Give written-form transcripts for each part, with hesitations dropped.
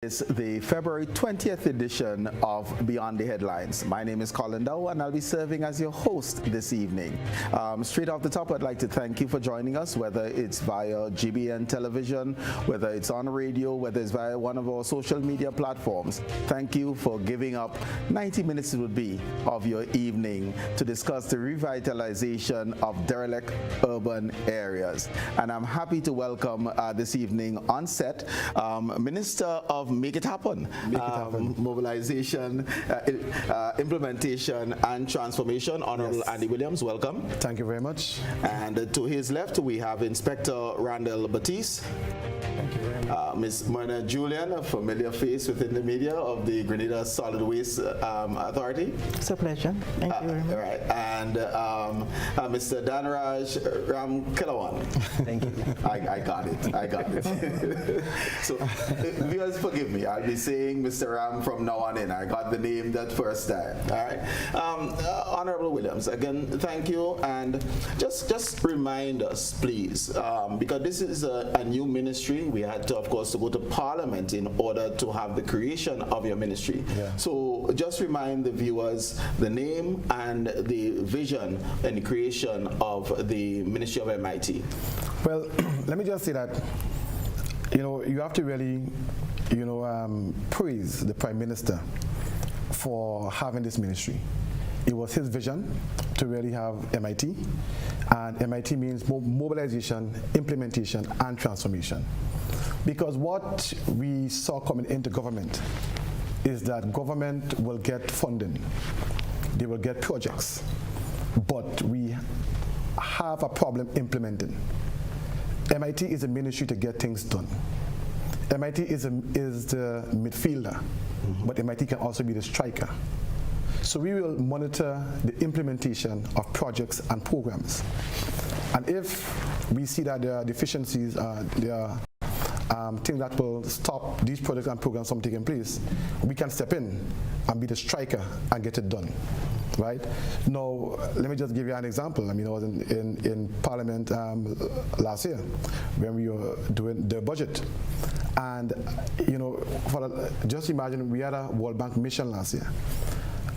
It's the February 20th edition of Beyond the Headlines. My name is Colin Dowe, and I'll be serving as your host this evening. Straight off the top, I'd like to thank you for joining us, whether it's via GBN television, whether it's on radio, whether it's via one of our social media platforms. Thank you for giving up 90 minutes, it would be, of your evening to discuss the revitalization of derelict urban areas. And I'm happy to welcome this evening on set Minister of Make It Happen, Mobilisation, Implementation and Transformation, Honorable Andy Williams. Welcome. Thank you very much. And to his left, we have Inspector Randel, Baptiste. Thank you very much. Ms. Myrna, Julien, a familiar face within the media of the Grenada Solid Waste Authority. It's a pleasure. Thank you very much. Right. And Mr. Dhanraj, Ramkhelawan. Thank you. I got it. So, viewers, forgive me. I'll be saying Mr. Ram from now on in. I got the name that first time. All right. Honorable Williams, again, thank you. And just remind us, please, because this is a new ministry. We had to, of course, to go to Parliament in order to have the creation of your ministry. Yeah. So just remind the viewers the name and the vision and the creation of the Ministry of MIT. Well, let me just say that, you have to really, praise the Prime Minister for having this ministry. It was his vision to really have MIT, and MIT means mobilization, implementation, and transformation. Because what we saw coming into government is that government will get funding, they will get projects, but we have a problem implementing. MIT is a ministry to get things done. MIT is the midfielder, but MIT can also be the striker. So we will monitor the implementation of projects and programs. And if we see that there are deficiencies, there are things that will stop these projects and programs from taking place, we can step in and be the striker and get it done. Right? Now, let me just give you an example. I mean, I was in Parliament last year when we were doing the budget. And, just imagine we had a World Bank mission last year.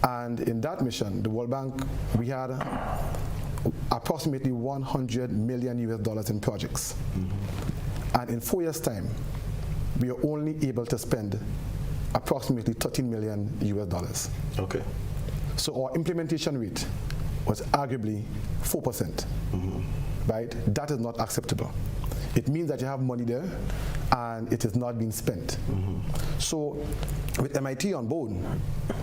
And in that mission, the World Bank, we had approximately $100 million in projects. And in 4 years' time, we are only able to spend approximately $13 million. Okay. So our implementation rate was arguably 4%, right? That is not acceptable. It means that you have money there and it is not being spent. So with MIT on board,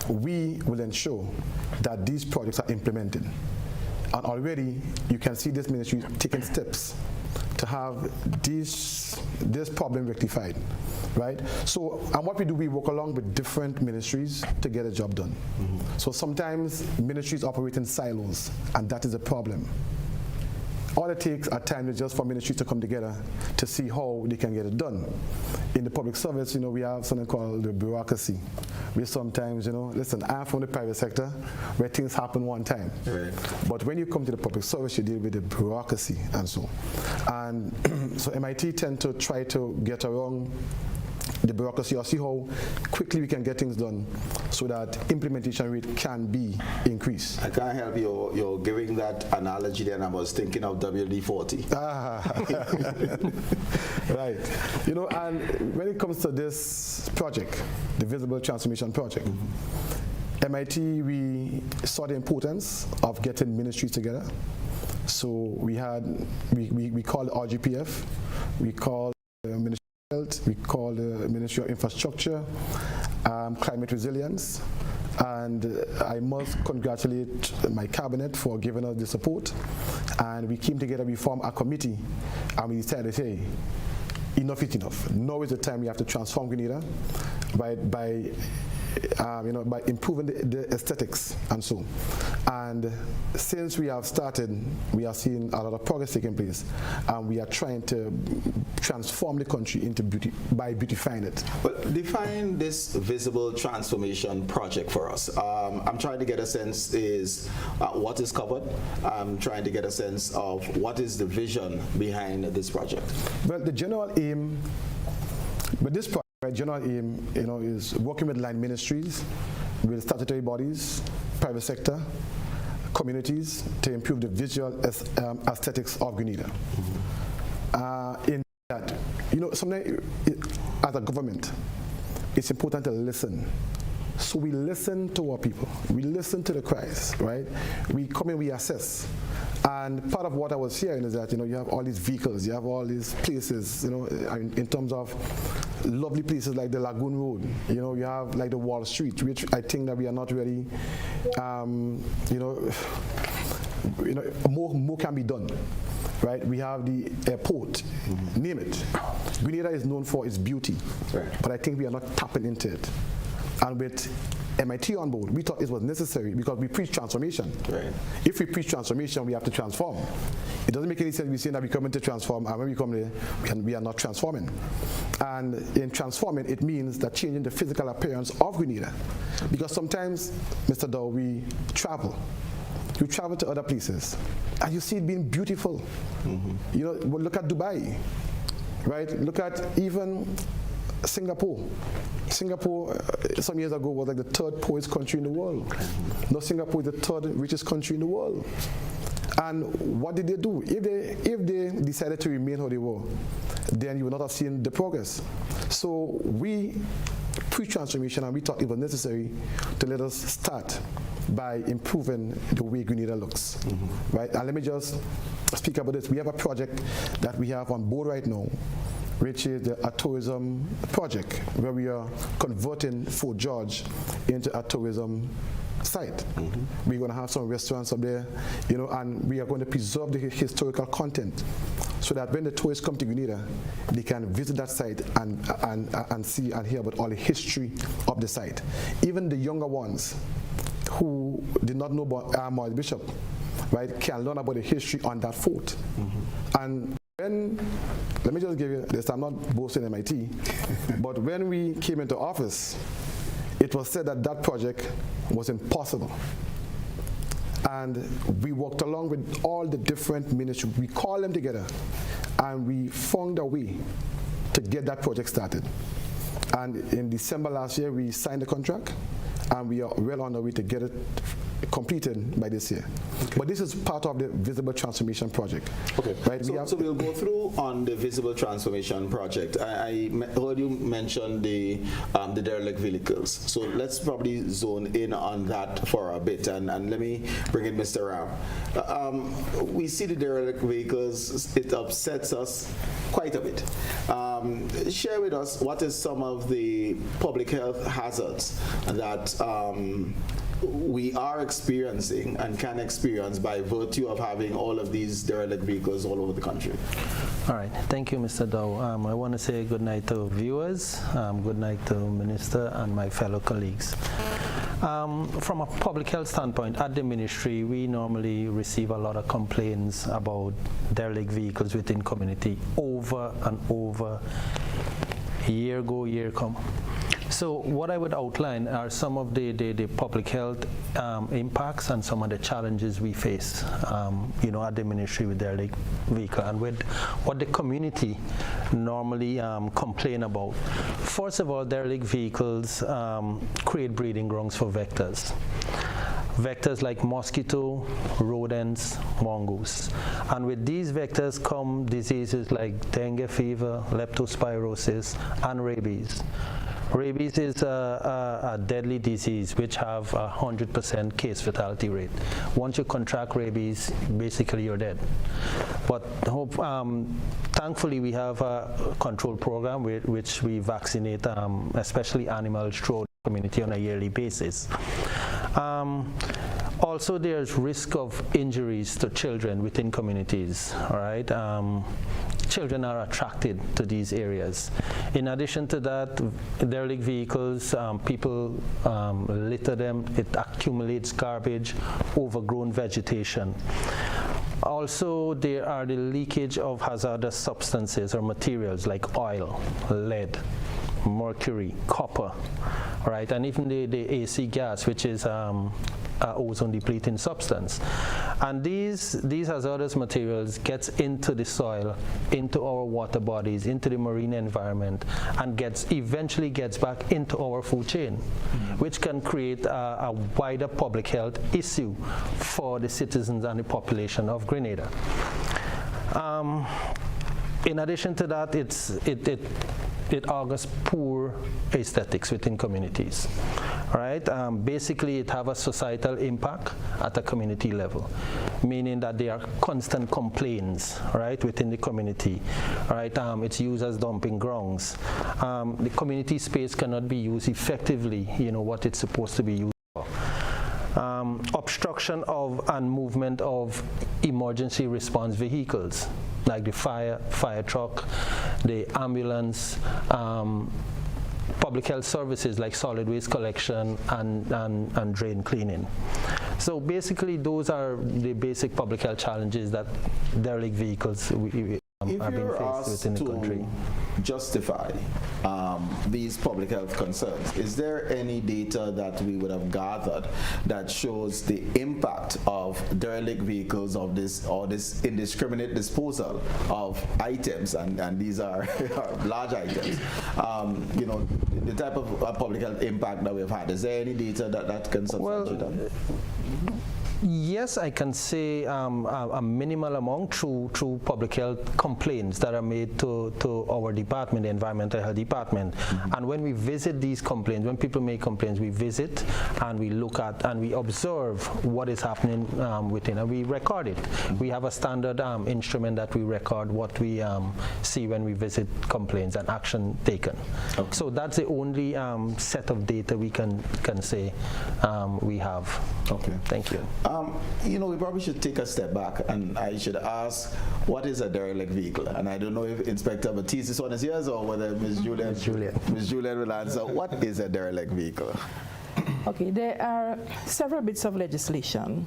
we will ensure that these projects are implemented. And already you can see this ministry taking steps to have this problem rectified, right? So, and what we do, we work along with different ministries to get a job done. So sometimes ministries operate in silos, and that is a problem. All it takes at times is just for ministries to come together to see how they can get it done. In the public service, we have something called the bureaucracy. We sometimes, listen, I'm from the private sector where things happen one time. Right. But when you come to the public service, you deal with the bureaucracy and so. And so MIT tend to try to get around the bureaucracy or see how quickly we can get things done so that implementation rate can be increased. I can't help you, you're giving that analogy there, and I was thinking of WD-40. Right. And when it comes to this project, the Visible Transformation Project, MIT, we saw the importance of getting ministries together. So we called RGPF, we called the Ministry of Health, we called the Ministry of Infrastructure, Climate Resilience, and I must congratulate my cabinet for giving us the support. And we came together, we formed a committee, and we decided, hey, enough is enough. Now is the time we have to transform Grenada by improving the aesthetics and so. And since we have started, we are seeing a lot of progress taking place, and we are trying to transform the country into beauty by beautifying it. Well, define this visible transformation project for us. I'm trying to get a sense is what is covered. I'm trying to get a sense of what is the vision behind this project. Well, the general aim with this project My general aim, is working with line ministries, with statutory bodies, private sector, communities to improve the visual aesthetics of Grenada. In that, sometimes as a government, it's important to listen. So we listen to our people. We listen to the cries, right? We come in, we assess. And part of what I was hearing is that, you have all these vehicles, you have all these places, in terms of lovely places like the Lagoon Road, you have like the Wall Street, which I think that we are not really, more can be done. Right, we have the airport, name it. Grenada is known for its beauty, right, but I think we are not tapping into it. And with MIT on board, we thought it was necessary because we preach transformation. Right. If we preach transformation, we have to transform. It doesn't make any sense we say that we come in to transform, and when we come there, we are not transforming. And in transforming, it means that changing the physical appearance of Grenada. Because sometimes, Mr. Dowe, we travel. You travel to other places, and you see it being beautiful. Look at Dubai, right? Look at even Singapore. Singapore, some years ago, was like the third poorest country in the world. Now Singapore is the third richest country in the world. And what did they do? If they decided to remain how they were, then you would not have seen the progress. So we pre-transformation, and we thought it was necessary to let us start by improving the way Grenada looks, right? And let me just speak about this. We have a project that we have on board right now, which is a tourism project where we are converting Fort George into a tourism site. We're going to have some restaurants up there, and we are going to preserve the historical content so that when the tourists come to Grenada, they can visit that site and see and hear about all the history of the site. Even the younger ones who did not know about Armored Bishop, right, can learn about the history on that fort. And let me just give you this, I'm not boasting MIT, but when we came into office, it was said that that project was impossible. And we worked along with all the different ministries. We called them together, and we found a way to get that project started. And in December last year, we signed the contract, and we are well on the way to get it completed by this year. Okay. But this is part of the Visible Transformation Project. Okay. Right? So we'll go through on the Visible Transformation Project. I heard you mention the derelict vehicles. So let's probably zone in on that for a bit, and let me bring in Mr. Ram. We see the derelict vehicles, it upsets us quite a bit. Share with us what is some of the public health hazards that we are experiencing and can experience by virtue of having all of these derelict vehicles all over the country. All right, thank you, Mr. Dowe. I want to say good night to viewers, good night to Minister and my fellow colleagues. From a public health standpoint, at the ministry, we normally receive a lot of complaints about derelict vehicles within community over and over, year go, year come. So what I would outline are some of the public health impacts and some of the challenges we face, at the ministry with derelict vehicle and with what the community normally complain about. First of all, derelict vehicles create breeding grounds for vectors. Vectors like mosquito, rodents, mongoose. And with these vectors come diseases like dengue fever, leptospirosis, and rabies. Rabies is a deadly disease which have a 100% case fatality rate. Once you contract rabies, basically you're dead. But thankfully we have a control program which we vaccinate, especially animals throughout the community on a yearly basis. Also, there's risk of injuries to children within communities, all right? Children are attracted to these areas. In addition to that, derelict vehicles, people litter them, it accumulates garbage, overgrown vegetation. Also, there are the leakage of hazardous substances or materials like oil, lead, mercury, copper, right, and even the AC gas, which is ozone depleting substance. And these hazardous materials gets into the soil, into our water bodies, into the marine environment, and eventually gets back into our food chain, which can create a wider public health issue for the citizens and the population of Grenada. In addition to that, it augurs poor aesthetics within communities. Right? Basically, it have a societal impact at a community level, meaning that there are constant complaints, right, within the community. Right? It's used as dumping grounds. The community space cannot be used effectively, what it's supposed to be used for. Obstruction of and movement of emergency response vehicles, like the fire truck, the ambulance, public health services like solid waste collection and drain cleaning. So basically, those are the basic public health challenges that derelict vehicles are being faced with in the country. Justify these public health concerns, is there any data that we would have gathered that shows the impact of derelict vehicles or this indiscriminate disposal of items, and these are large items, the type of public health impact that we've had? Is there any data that can substantiate that? Yes, I can say a minimal amount through public health complaints that are made to our department, the Environmental Health Department. And when we visit these complaints, when people make complaints, we visit and we look at and we observe what is happening within, and we record it. We have a standard instrument that we record what we see when we visit complaints and action taken. Okay. So that's the only set of data we can say we have. Okay. Thank you. We probably should take a step back, and I should ask, what is a derelict vehicle? And I don't know if Inspector Baptiste is on his ears or whether Ms. Julien will answer. What is a derelict vehicle? Okay, there are several bits of legislation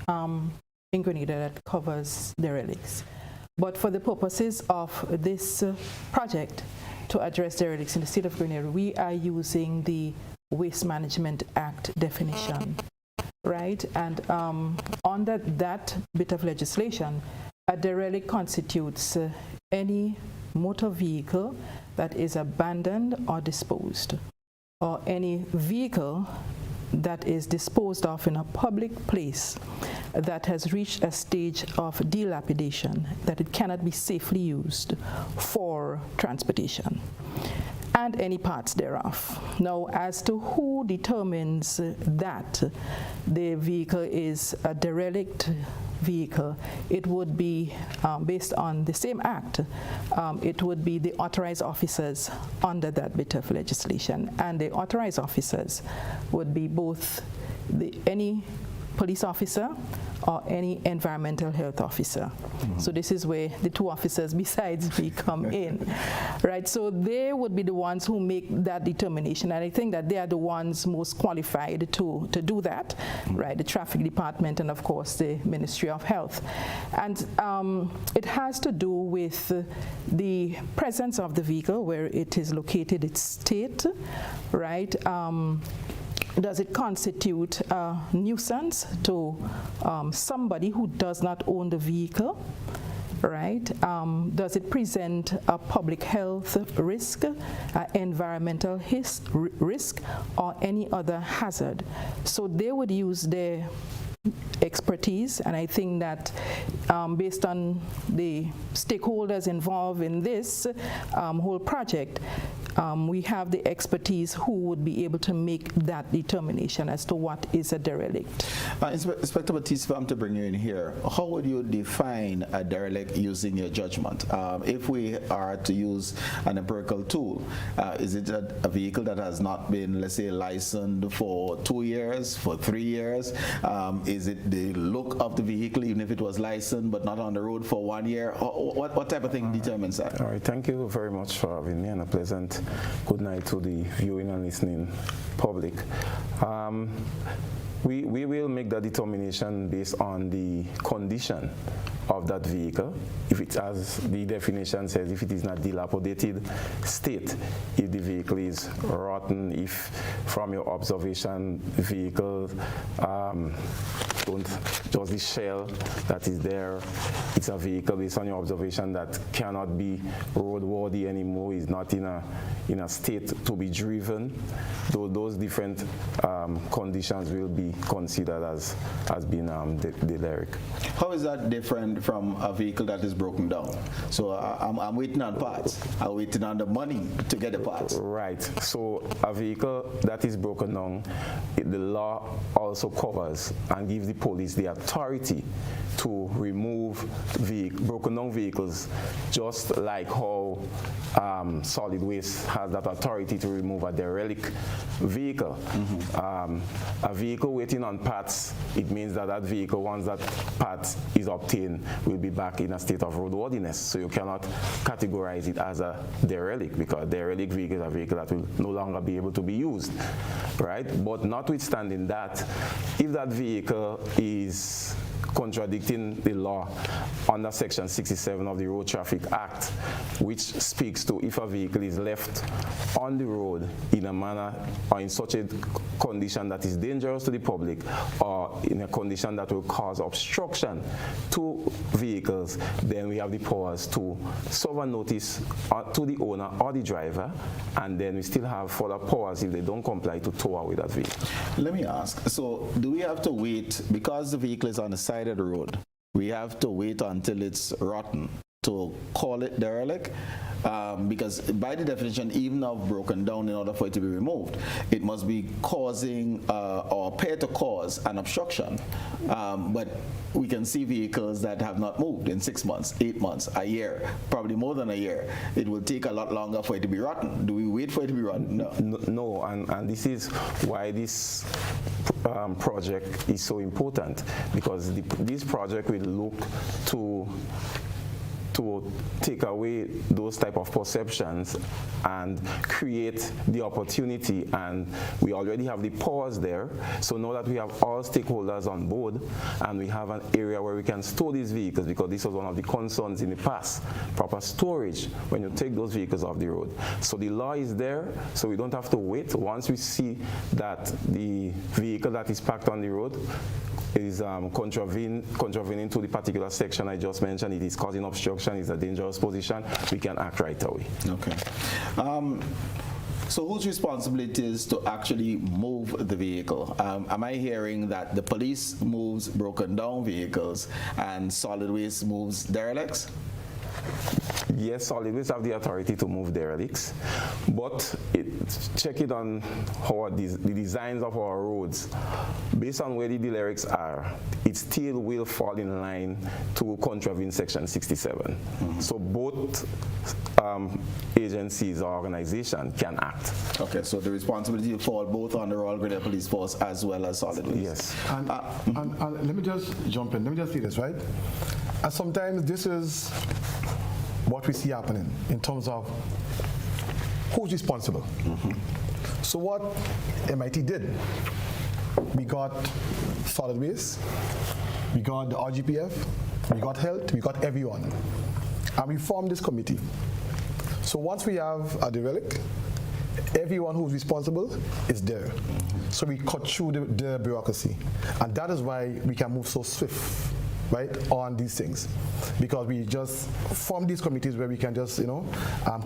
in Grenada that covers derelicts. But for the purposes of this project to address derelicts in the state of Grenada, we are using the Waste Management Act definition. Right, and under that bit of legislation, a derelict constitutes any motor vehicle that is abandoned or disposed, or any vehicle that is disposed of in a public place that has reached a stage of dilapidation, that it cannot be safely used for transportation, and any parts thereof. Now, as to who determines that the vehicle is a derelict vehicle, it would be, based on the same act, it would be the authorized officers under that bit of legislation. And the authorized officers would be both any police officer or any environmental health officer. So this is where the two officers besides me come in, right? So they would be the ones who make that determination, and I think that they are the ones most qualified to do that, right? The traffic department and of course the Ministry of Health. And it has to do with the presence of the vehicle, where it is located, its state, right? Does it constitute a nuisance to somebody who does not own the vehicle, right? Does it present a public health risk, environmental risk, or any other hazard? So they would use their expertise, and I think that based on the stakeholders involved in this whole project, we have the expertise who would be able to make that determination as to what is a derelict. Inspector Baptiste, if I'm to bring you in here, how would you define a derelict using your judgment? If we are to use an empirical tool, is it a vehicle that has not been, let's say, licensed for 2 years, for 3 years? Is it the look of the vehicle, even if it was licensed but not on the road for 1 year? What type of thing determines that? All right, thank you very much for having me, and a pleasant Good night to the viewing and listening public. We will make that determination based on the condition of that vehicle. If it, as the definition says, if it is not dilapidated state, if the vehicle is rotten, if from your observation vehicle just the shell that is there, it's a vehicle based on your observation that cannot be roadworthy anymore, is not in a state to be driven. Those different conditions will be considered as being derelict. How is that different from a vehicle that is broken down? So I'm waiting on parts. I'm waiting on the money to get the parts. Right. So a vehicle that is broken down, the law also covers and gives the police the authority to remove broken down vehicles, just like how solid waste has that authority to remove a derelict vehicle. A vehicle waiting on parts, it means that vehicle, once that part is obtained, will be back in a state of roadworthiness. So you cannot categorize it as a derelict, because a derelict vehicle is a vehicle that will no longer be able to be used, right? But notwithstanding that, if that vehicle is contradicting the law under Section 67 of the Road Traffic Act, which speaks to if a vehicle is left on the road in a manner or in such a condition that is dangerous to the public, or in a condition that will cause obstruction to vehicles, then we have the powers to serve a notice to the owner or the driver, and then we still have further powers if they don't comply to tow away that vehicle. Let me ask, so do we have to wait, because the vehicle is on the side of the road, we have to wait until it's rotten to call it derelict? Because by the definition, even of broken down, in order for it to be removed, it must be causing or appear to cause an obstruction. But we can see vehicles that have not moved in 6 months, 8 months, a year, probably more than a year. It will take a lot longer for it to be rotten. Do we wait for it to be rotten? No, and this is why this project is so important, because this project will look to take away those type of perceptions and create the opportunity, and we already have the powers there. So now that we have all stakeholders on board and we have an area where we can store these vehicles, because this was one of the concerns in the past, proper storage when you take those vehicles off the road. So the law is there, so we don't have to wait. Once we see that the vehicle that is parked on the road is contravening to the particular section I just mentioned, it is causing obstruction, it's a dangerous position, we can act right away. Okay. So whose responsibility is to actually move the vehicle? Am I hearing that the police moves broken down vehicles and solid waste moves derelicts? Yes, solid waste have the authority to move derelicts, but check it on how the designs of our roads, based on where the derelicts are, it still will fall in line to contravene Section 67. So both agencies or organizations can act. Okay, so the responsibility will fall both on the Royal Grenada Police Force as well as solid waste. Yes. And let me just jump in. Let me just say this, right? And sometimes this is what we see happening in terms of who's responsible. So what MIT did, we got solid waste, we got the RGPF, we got health, we got everyone. And we formed this committee. So once we have a derelict, everyone who's responsible is there. So we cut through the bureaucracy. And that is why we can move so swift, right, on these things, because we just form these committees where we can just,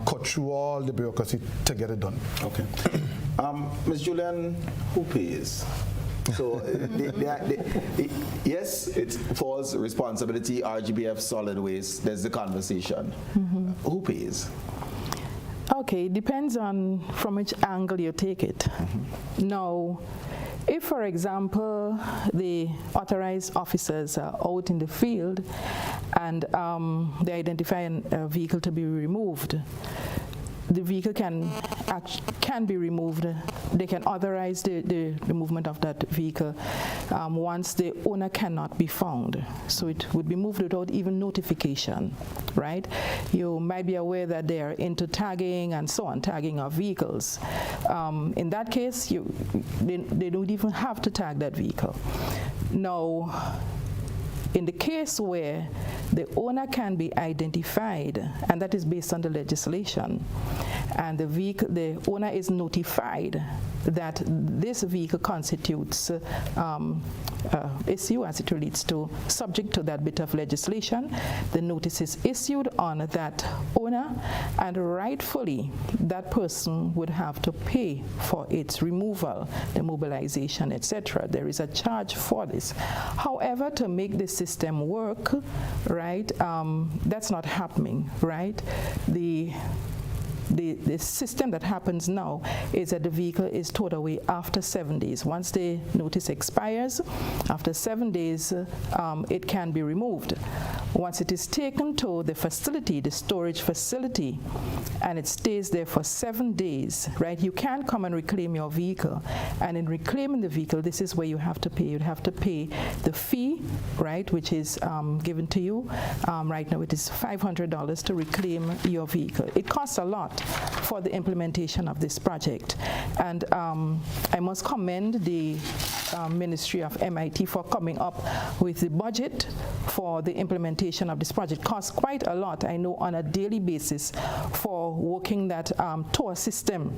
cut through all the bureaucracy to get it done. Okay. Ms. Julien, who pays? So, yes, it falls responsibility, RGBF, solid waste, there's the conversation. Who pays? Okay, it depends on from which angle you take it. Now, if, for example, the authorized officers are out in the field and they identify a vehicle to be removed, the vehicle can be removed. They can authorize the movement of that vehicle once the owner cannot be found. So it would be moved without even notification, right? You might be aware that they are into tagging and so on, tagging of vehicles. In that case, they don't even have to tag that vehicle. Now, in the case where the owner can be identified, and that is based on the legislation, and the owner is notified that this vehicle constitutes issue as it relates to subject to that bit of legislation, the notice is issued on that owner, and rightfully that person would have to pay for its removal, the mobilization, etc. There is a charge for this. However, to make the system work, right, that's not happening, right? The system that happens now is that the vehicle is towed away after 7 days. Once the notice expires, after 7 days, it can be removed. Once it is taken to the facility, the storage facility, and it stays there for 7 days, right, you can come and reclaim your vehicle. And in reclaiming the vehicle, this is where you have to pay. You'd have to pay the fee, right, which is given to you. Right now it is $500 to reclaim your vehicle. It costs a lot for the implementation of this project. And I must commend the Ministry of MIT for coming up with the budget for the implementation of this project. It costs quite a lot, I know, on a daily basis for working that TOR system.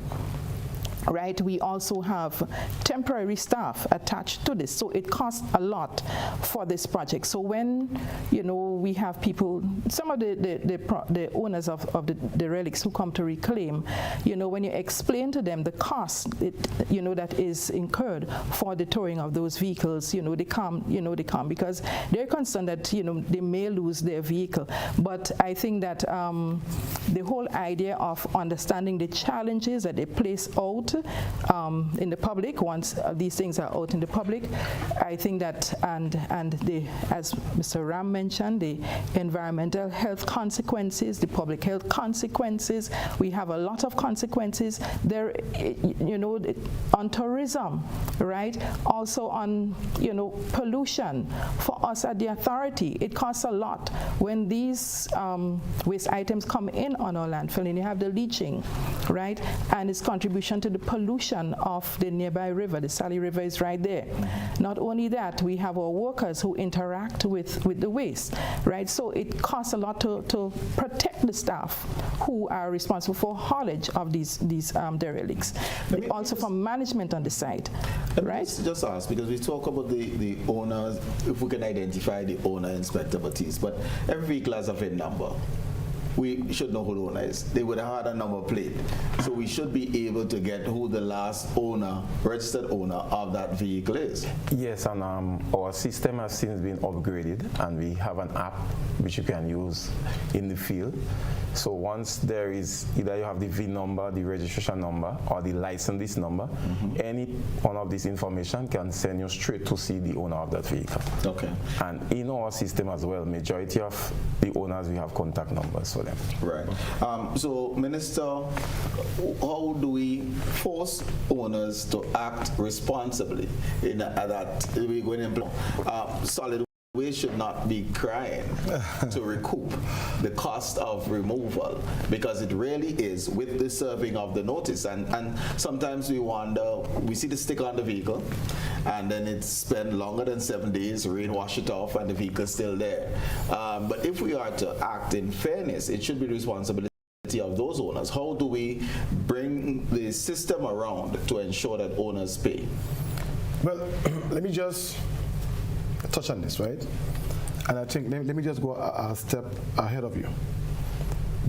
Right, we also have temporary staff attached to this, so it costs a lot for this project. So when we have people, some of the owners of the derelicts who come to reclaim, when you explain to them the cost that is incurred for the towing of those vehicles, they come because they're concerned that they may lose their vehicle. But I think that the whole idea of understanding the challenges that they place out in the public, once these things are out in the public, I think that, and as Mr. Ram mentioned, the environmental health consequences, the public health consequences, we have a lot of consequences there, on tourism, right? Also on, pollution. For us at the authority, it costs a lot when these waste items come in on our landfill, and you have the leaching, right? And its contribution to the pollution of the nearby river. The Sally River is right there. Not only that, we have our workers who interact with the waste, right? So it costs a lot to protect the staff who are responsible for haulage of these derelicts. Also from management on the site, right? Just ask, because we talk about the owners, if we can identify the owner, Inspector Baptiste, but every vehicle has a VIN number. We should know who the owner is. They would have had a number plate. So we should be able to get who the last owner, registered owner of that vehicle is. Yes, and our system has since been upgraded, and we have an app which you can use in the field. So once there is, either you have the VIN number, the registration number, or the license number, any one of this information can send you straight to see the owner of that vehicle. Okay. And in our system as well, majority of the owners, we have contact numbers for them. Right. So, Minister, how do we force owners to act responsibly in that we're going to implement solid waste should not be crying to recoup the cost of removal, because it really is with the serving of the notice. And sometimes we wonder, we see the sticker on the vehicle, and then it's spent longer than 7 days, rain wash it off, and the vehicle's still there. But if we are to act in fairness, it should be the responsibility of those owners. How do we bring the system around to ensure that owners pay? Well, let me just touch on this, right? And I think, let me just go a step ahead of you.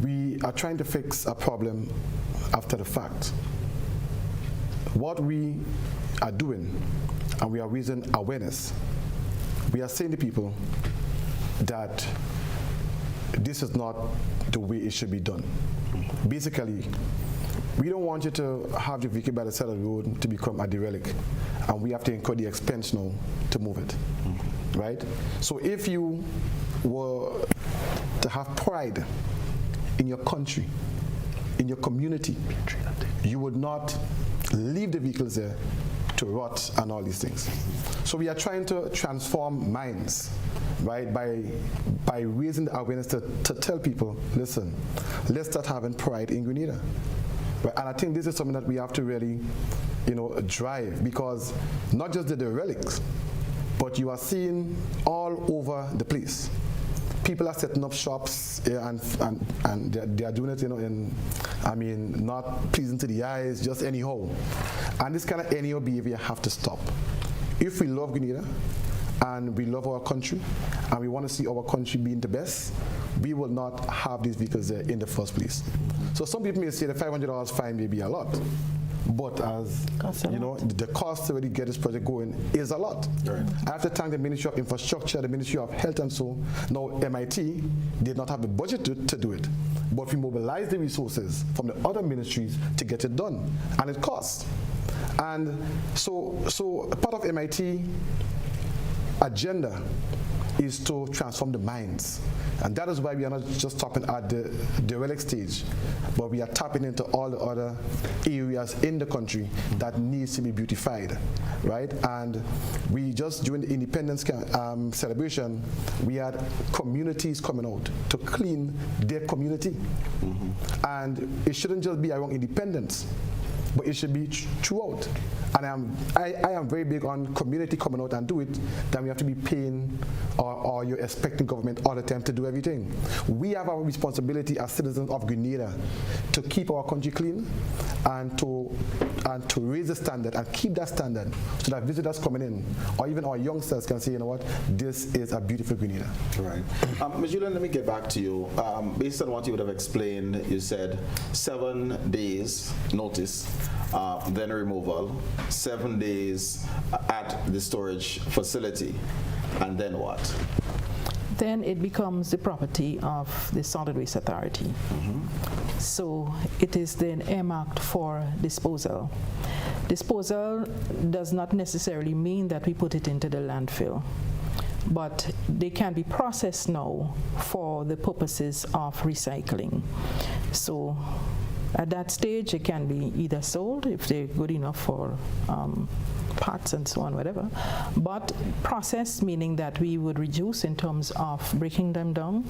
We are trying to fix a problem after the fact. What we are doing, and we are raising awareness, we are saying to people that this is not the way it should be done. Basically, we don't want you to have your vehicle by the side of the road to become a derelict, and we have to incur the expense now to move it, right? So if you were to have pride in your country, in your community, you would not leave the vehicles there to rot and all these things. So we are trying to transform minds, right, by raising the awareness to tell people, listen, let's start having pride in Grenada. Right? And I think this is something that we have to really, drive, because not just the derelicts, but you are seeing all over the place. People are setting up shops and they are doing it, not pleasing to the eyes, just anyhow. And this kind of anyhow behavior have to stop. If we love Grenada and we love our country and we want to see our country being the best, we will not have these vehicles there in the first place. So some people may say the $500 fine may be a lot, but as the cost to really get this project going is a lot. Right. I have to thank the Ministry of Infrastructure, the Ministry of Health, and so now MIT did not have the budget to do it, but we mobilized the resources from the other ministries to get it done, and it costs. And so part of MIT agenda is to transform the minds. And that is why we are not just tapping at the derelict stage, but we are tapping into all the other areas in the country that needs to be beautified, right? And we just, during the independence celebration, we had communities coming out to clean their community. Mm-hmm. And it shouldn't just be around independence, but it should be throughout. And I am very big on community coming out and do it, then we have to be paying or you're expecting government all the time to do everything. We have our responsibility as citizens of Grenada to keep our country clean and to raise the standard and keep that standard so that visitors coming in or even our youngsters can say, you know what, this is a beautiful Grenada. Right. Ms. Julien, let me get back to you. Based on what you would have explained, you said 7 days notice, then removal, 7 days at the storage facility, and then what? Then it becomes the property of the Solid Waste Authority. Mm-hmm. So it is then earmarked for disposal. Disposal does not necessarily mean that we put it into the landfill, but they can be processed now for the purposes of recycling. So at that stage, it can be either sold if they're good enough for parts and so on, whatever. But process, meaning that we would reduce in terms of breaking them down,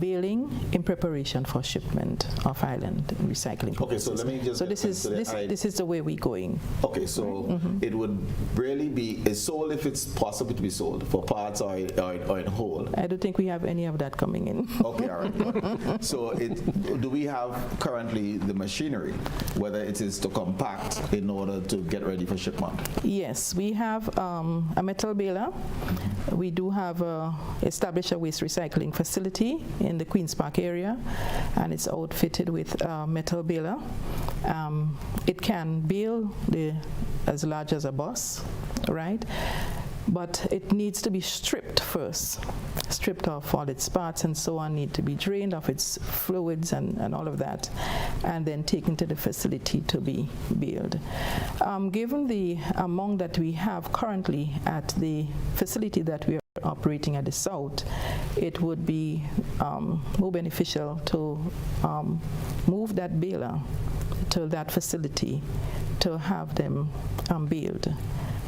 baling in preparation for shipment of island recycling. Okay, so let me just. So this is the way we're going. Okay, so mm-hmm. It would really be sold if it's possible to be sold for parts or in whole. I don't think we have any of that coming in. Okay, all right. So do we have currently the machinery, whether it is to compact in order to get ready for shipment? Yes, we have a metal baler. We do have established a waste recycling facility in the Queen's Park area, and it's outfitted with a metal baler. It can bale as large as a bus, right? But it needs to be stripped first, stripped off all its parts and so on, need to be drained of its fluids and all of that, and then taken to the facility to be baled. Given the amount that we have currently at the facility that we are operating at the south, it would be more beneficial to move that baler to that facility to have them baled,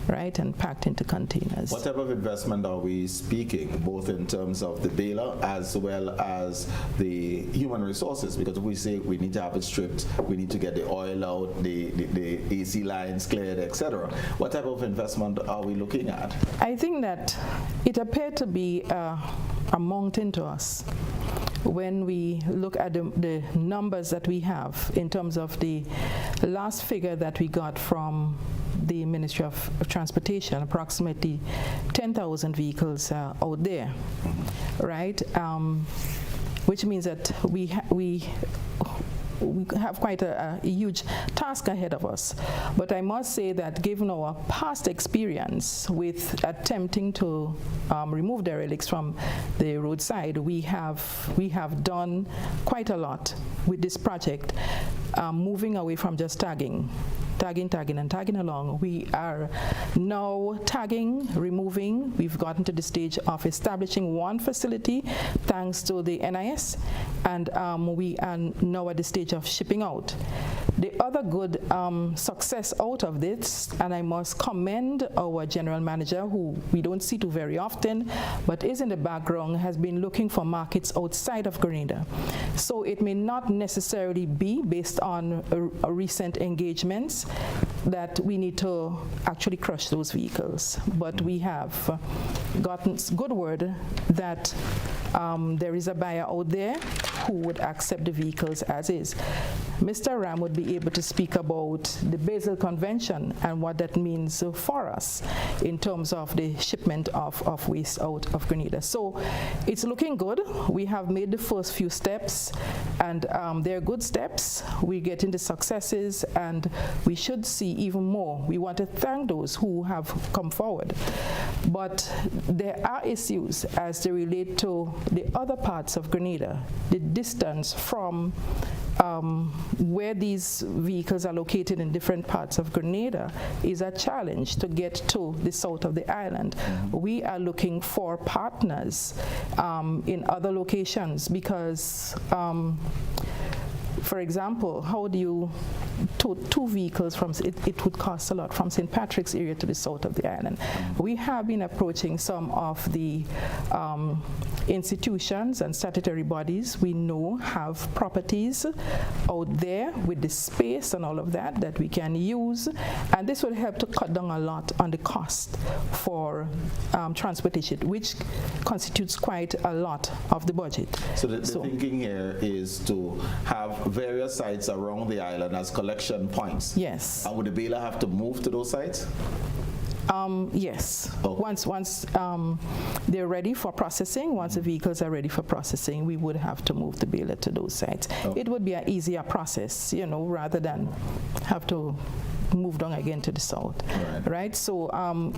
right, and packed into containers. What type of investment are we speaking, both in terms of the baler as well as the human resources? Because if we say we need to have it stripped, we need to get the oil out, the AC lines cleared, etc. What type of investment are we looking at? I think that it appeared to be a mountain to us when we look at the numbers that we have in terms of the last figure that we got from the Ministry of Transportation, approximately 10,000 vehicles out there, right? Which means that we have quite a huge task ahead of us. But I must say that given our past experience with attempting to remove derelicts from the roadside, we have done quite a lot with this project, moving away from just tagging tagging along. We are now tagging, removing. We've gotten to the stage of establishing one facility thanks to the NIS, and we are now at the stage of shipping out. The other good success out of this, and I must commend our general manager, who we don't see too very often, but is in the background, has been looking for markets outside of Grenada. So it may not necessarily be based on recent engagements that we need to actually crush those vehicles, but we have gotten good word that there is a buyer out there who would accept the vehicles as is. Mr. Ram would be able to speak about the Basel Convention and what that means for us in terms of the shipment of waste out of Grenada. So it's looking good. We have made the first few steps, and they're good steps. We're getting the successes, and we should see even more. We want to thank those who have come forward. But there are issues as they relate to the other parts of Grenada. The distance from where these vehicles are located in different parts of Grenada is a challenge to get to the south of the island. We are looking for partners in other locations because for example, how do you two vehicles from it would cost a lot from St. Patrick's area to the south of the island. We have been approaching some of the institutions and statutory bodies we know have properties out there with the space and all of that we can use, and this would help to cut down a lot on the cost for transportation, which constitutes quite a lot of the budget. So the thinking here is to have various sites around the island as collection points. Yes. And would the baler have to move to those sites? Yes. Oh. Once they're ready for processing, once the vehicles are ready for processing, we would have to move the baler to those sites. Oh. It would be an easier process, you know, rather than have to move down again to the south, right? So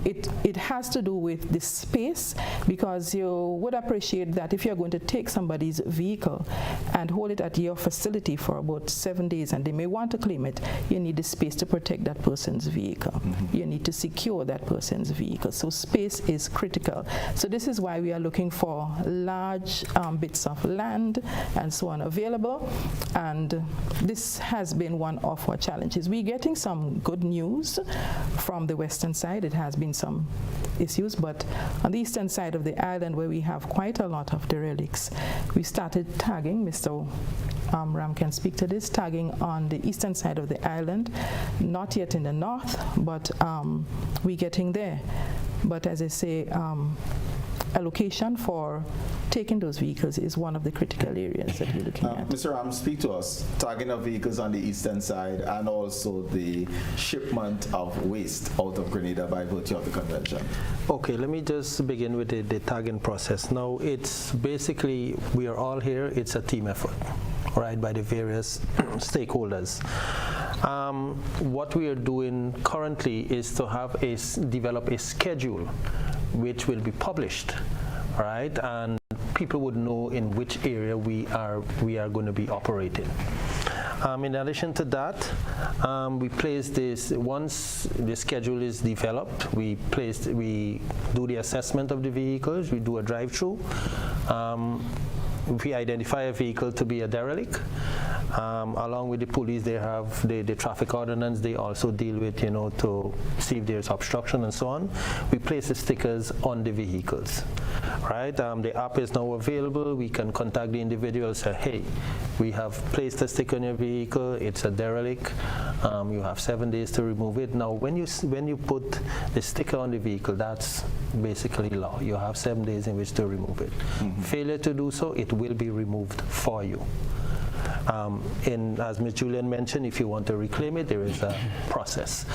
it has to do with the space, because you would appreciate that if you're going to take somebody's vehicle and hold it at your facility for about 7 days and they may want to claim it, you need the space to protect that person's vehicle. You need to secure that person's vehicle. So space is critical. So this is why we are looking for large bits of land and so on available, and this has been one of our challenges. We're getting some good news from the western side. It has been some issues, but on the eastern side of the island, where we have quite a lot of derelicts, we started tagging. Mr. Ram can speak to this, tagging on the eastern side of the island, not yet in the north, but we're getting there. But as I say, allocation for taking those vehicles is one of the critical areas that we're looking at. Mr. Ram, speak to us, tagging of vehicles on the eastern side and also the shipment of waste out of Grenada by virtue of the convention. Okay, let me just begin with the tagging process. Now, it's basically, we are all here, it's a team effort, right, by the various stakeholders. What we are doing currently is to have develop a schedule which will be published, right, and people would know in which area we are going to be operating. In addition to that, we place this, once the schedule is developed, we do the assessment of the vehicles, we do a drive-through. If we identify a vehicle to be a derelict, along with the police, they have the traffic ordinance. They also deal with, you know, to see if there's obstruction and so on. We place the stickers on the vehicles, right? The app is now available. We can contact the individual and say, hey, we have placed a sticker on your vehicle. It's a derelict. You have 7 days to remove it. Now, when you put the sticker on the vehicle, that's basically law. You have 7 days in which to remove it. Failure to do so, it will be removed for you. As Ms. Julien mentioned, if you want to reclaim it, there is a process.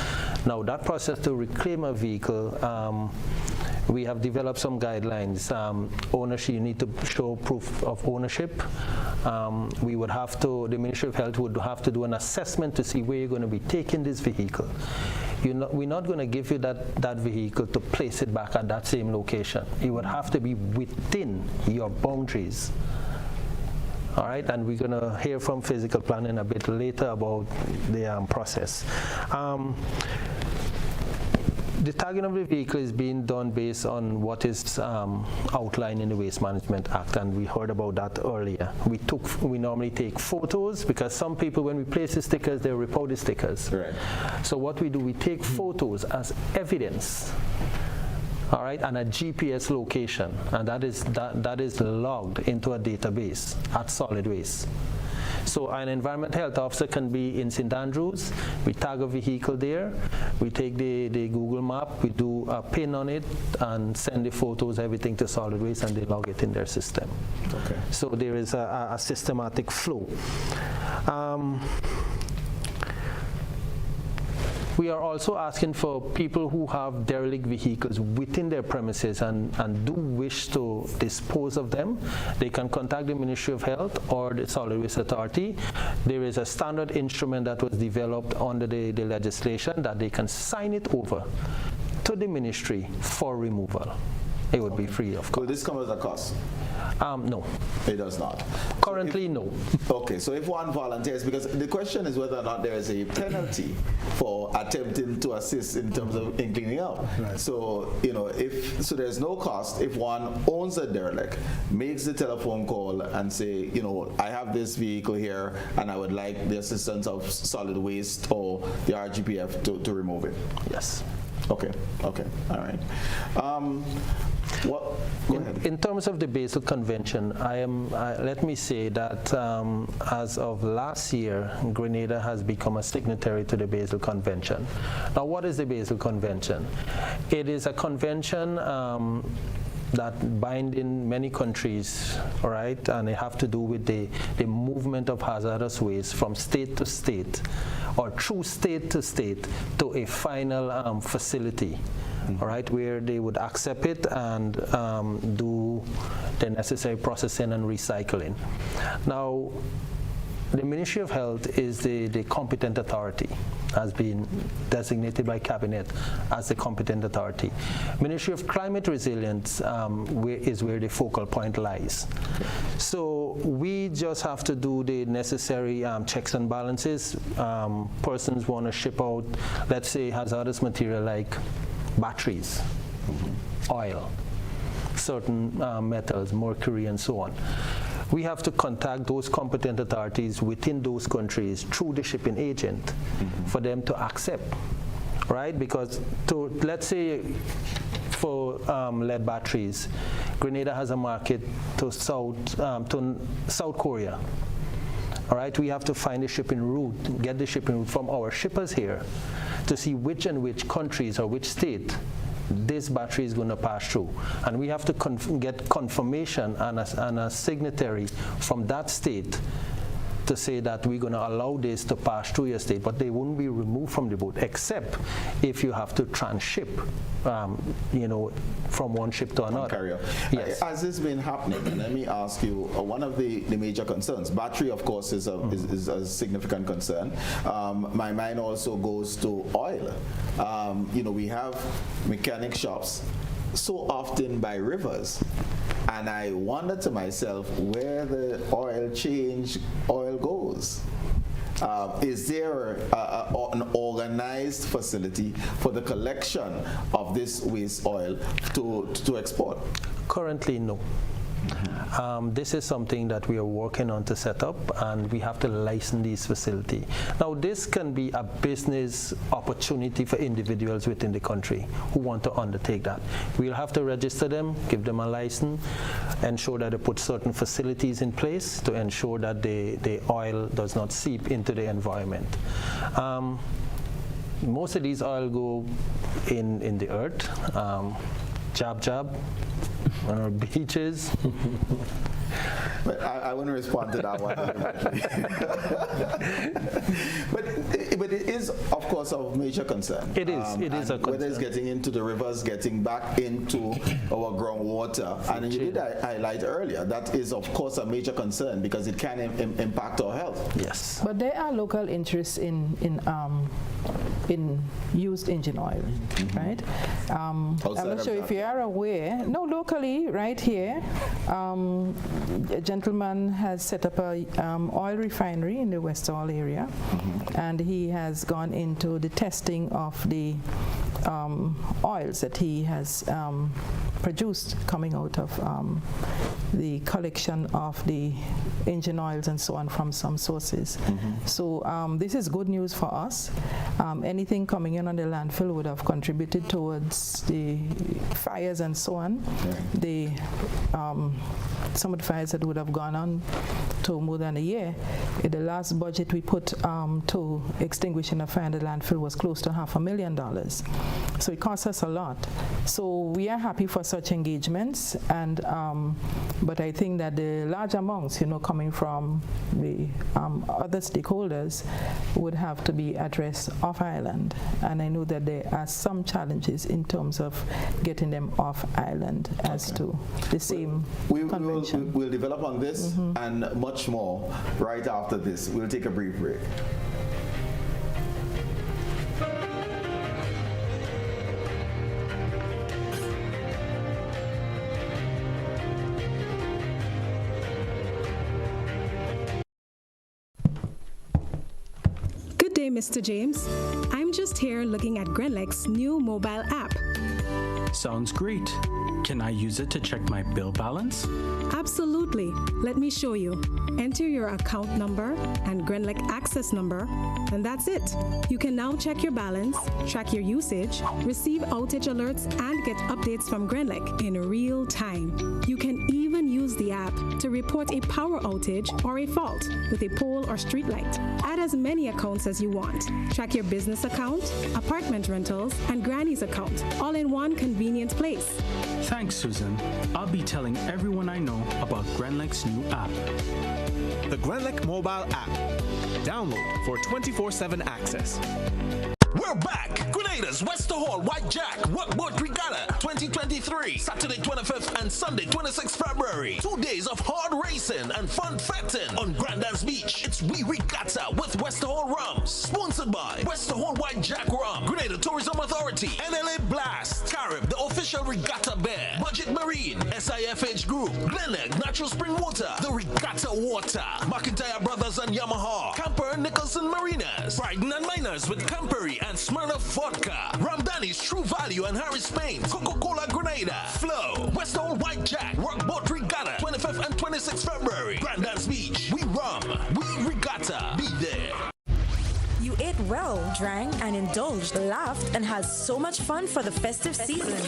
Now, that process to reclaim a vehicle, we have developed some guidelines. Ownership, you need to show proof of ownership. We would have to, the Ministry of Health would have to do an assessment to see where you're going to be taking this vehicle. We're not going to give you that vehicle to place it back at that same location. It would have to be within your boundaries. All right, and we're going to hear from physical planning a bit later about the process. The tagging of the vehicle is being done based on what is outlined in the Waste Management Act, and we heard about that earlier. We normally take photos, because some people, when we place the stickers, they rip out the stickers. Right. So what we do, we take photos as evidence, all right, and a GPS location, and that is logged into a database at solid waste. So an environmental health officer can be in St. Andrews, we tag a vehicle there, we take the Google map, we do a pin on it and send the photos, everything to solid waste, and they log it in their system. Okay. So there is a systematic flow. We are also asking for people who have derelict vehicles within their premises and do wish to dispose of them. They can contact the Ministry of Health or the Solid Waste Authority. There is a standard instrument that was developed under the legislation that they can sign it over to the ministry for removal. It would be free of cost. Will this come as a cost? No. It does not. Currently, no. Okay, so if one volunteers, because the question is whether or not there is a penalty for attempting to assist in terms of in cleaning up. Right. So, so there's no cost if one owns a derelict, makes the telephone call and say, I have this vehicle here and I would like the assistance of solid waste or the RGPF to remove it. Yes. Okay, all right. Go ahead. In terms of the Basel Convention, let me say that as of last year, Grenada has become a signatory to the Basel Convention. Now, what is the Basel Convention? It is a convention that bind in many countries, all right, and they have to do with the movement of hazardous waste from state to state, or through state to a final facility, all right, where they would accept it and do the necessary processing and recycling. Now, the Ministry of Health is the competent authority, has been designated by Cabinet as the competent authority. Ministry of Climate Resilience is where the focal point lies. So we just have to do the necessary checks and balances. Persons want to ship out, let's say, hazardous material like batteries, oil, certain metals, mercury, and so on. We have to contact those competent authorities within those countries through the shipping agent for them to accept, right? Because let's say for lead batteries, Grenada has a market to South Korea. All right, we have to find a shipping route, get the shipping route from our shippers here to see which countries or which state this battery is going to pass through, and we have to get confirmation and a signatory from that state to say that we're going to allow this to pass through your state, but they won't be removed from the boat except if you have to transship, from one ship to another. Carrier. Yes. As this been happening, and let me ask you, one of the major concerns, battery of course is a significant concern. My mind also goes to oil. We have mechanic shops so often by rivers, and I wonder to myself where the oil goes. Is there an organized facility for the collection of this waste oil to export? Currently, no. This is something that we are working on to set up, and we have to license these facilities. Now, this can be a business opportunity for individuals within the country who want to undertake that. We'll have to register them, give them a license, ensure that they put certain facilities in place to ensure that the oil does not seep into the environment. Most of these oil go in the earth, jab, on our beaches. But I want to respond to that one. but it is, of course, of major concern. It is. It is a concern. Whether it's getting into the rivers, getting back into our groundwater, and you did highlight earlier that is, of course, a major concern because it can impact our health. Yes. But there are local interests in in used engine oil, right? I'm not sure if you are aware. No, locally, right here, a gentleman has set up a oil refinery in the West Hall area, and he has gone into the testing of the oils that he has produced coming out of the collection of the engine oils and so on from some sources. So this is good news for us. Anything coming in on the landfill would have contributed towards the fires and so on. Some of the fires that would have gone on to more than a year. In the last budget we put to extinguishing a fire in the landfill was close to $500,000. So it costs us a lot. So we are happy for such engagements, and but I think that the large amounts, coming from the other stakeholders would have to be addressed off island. And I know that there are some challenges in terms of getting them off island as to the same convention. We'll develop on this and much more right after this. We'll take a brief break. Good day, Mr. James. I'm just here looking at Grenelect's new mobile app. Sounds great. Can I use it to check my bill balance? Absolutely. Let me show you. Enter your account number and Grenelect access number, and that's it. You can now check your balance, track your usage, receive outage alerts, and get updates from Grenelect in real time. You can even use the app to report a power outage or a fault with a pole or street light. Add as many accounts as you want. Track your business account, apartment rentals, and Granny's account, all in one convenient place. Thanks, Susan. I'll be telling everyone I know about Grenelect's new app. The Grenelect mobile app. Download for 24/7 access. We're back! Grenada's Wester Hall White Jack Workboat Regatta 2023, Saturday 25th and Sunday 26th February. 2 days of hard racing and fun fetting on Grandad's Beach. It's We Regatta with Wester Hall Rums. Sponsored by Wester Hall White Jack Rum, Grenada Tourism Authority, NLA Blast, Carib, the official Regatta Bear, Budget Marine, SIFH Group, Glenelg Natural Spring Water, the Regatta Water, McIntyre Brothers and Yamaha, Camper Nicholson Marinas, Brighton and Miners with Campery and Myrna Vodka, Ramdani's True Value and Harris Spain, Coca-Cola Grenada, Flow, West Hall White Jack, Workboat Regatta, 25th and 26th February, Grandad's Beach, we rum, we regatta, be there. You ate well, drank and indulged, laughed and had so much fun for the festive season.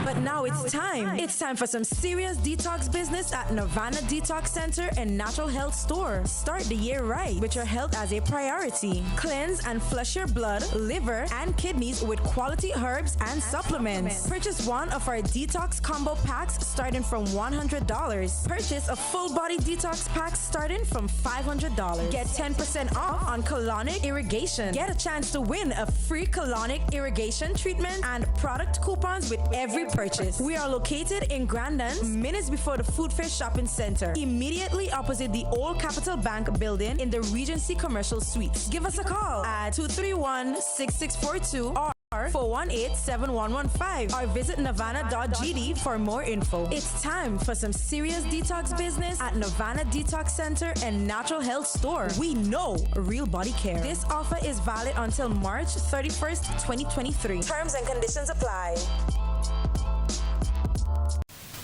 But now it's time. It's time for some serious detox business at Nirvana Detox Center and Natural Health Store. Start the year right with your health as a priority. Cleanse and flush your blood, liver and kidneys with quality herbs and supplements. Purchase one of our detox combo packs starting from $100. Purchase a full body detox pack starting from $500. Get 10% off on colonic irrigation. Get a chance to win a free colonic irrigation treatment and product coupons with every purchase. We are located in Grandans, minutes before the Food Fair Shopping Center, immediately opposite the old Capital Bank building in the Regency Commercial Suites. Give us a call at 231-6642 or 418-7115 or visit nirvana.gd for more info. It's time for some serious detox business at Nirvana Detox Center and Natural Health Store. We know real body care. This offer is valid until March 31st, 2023. Terms and conditions apply.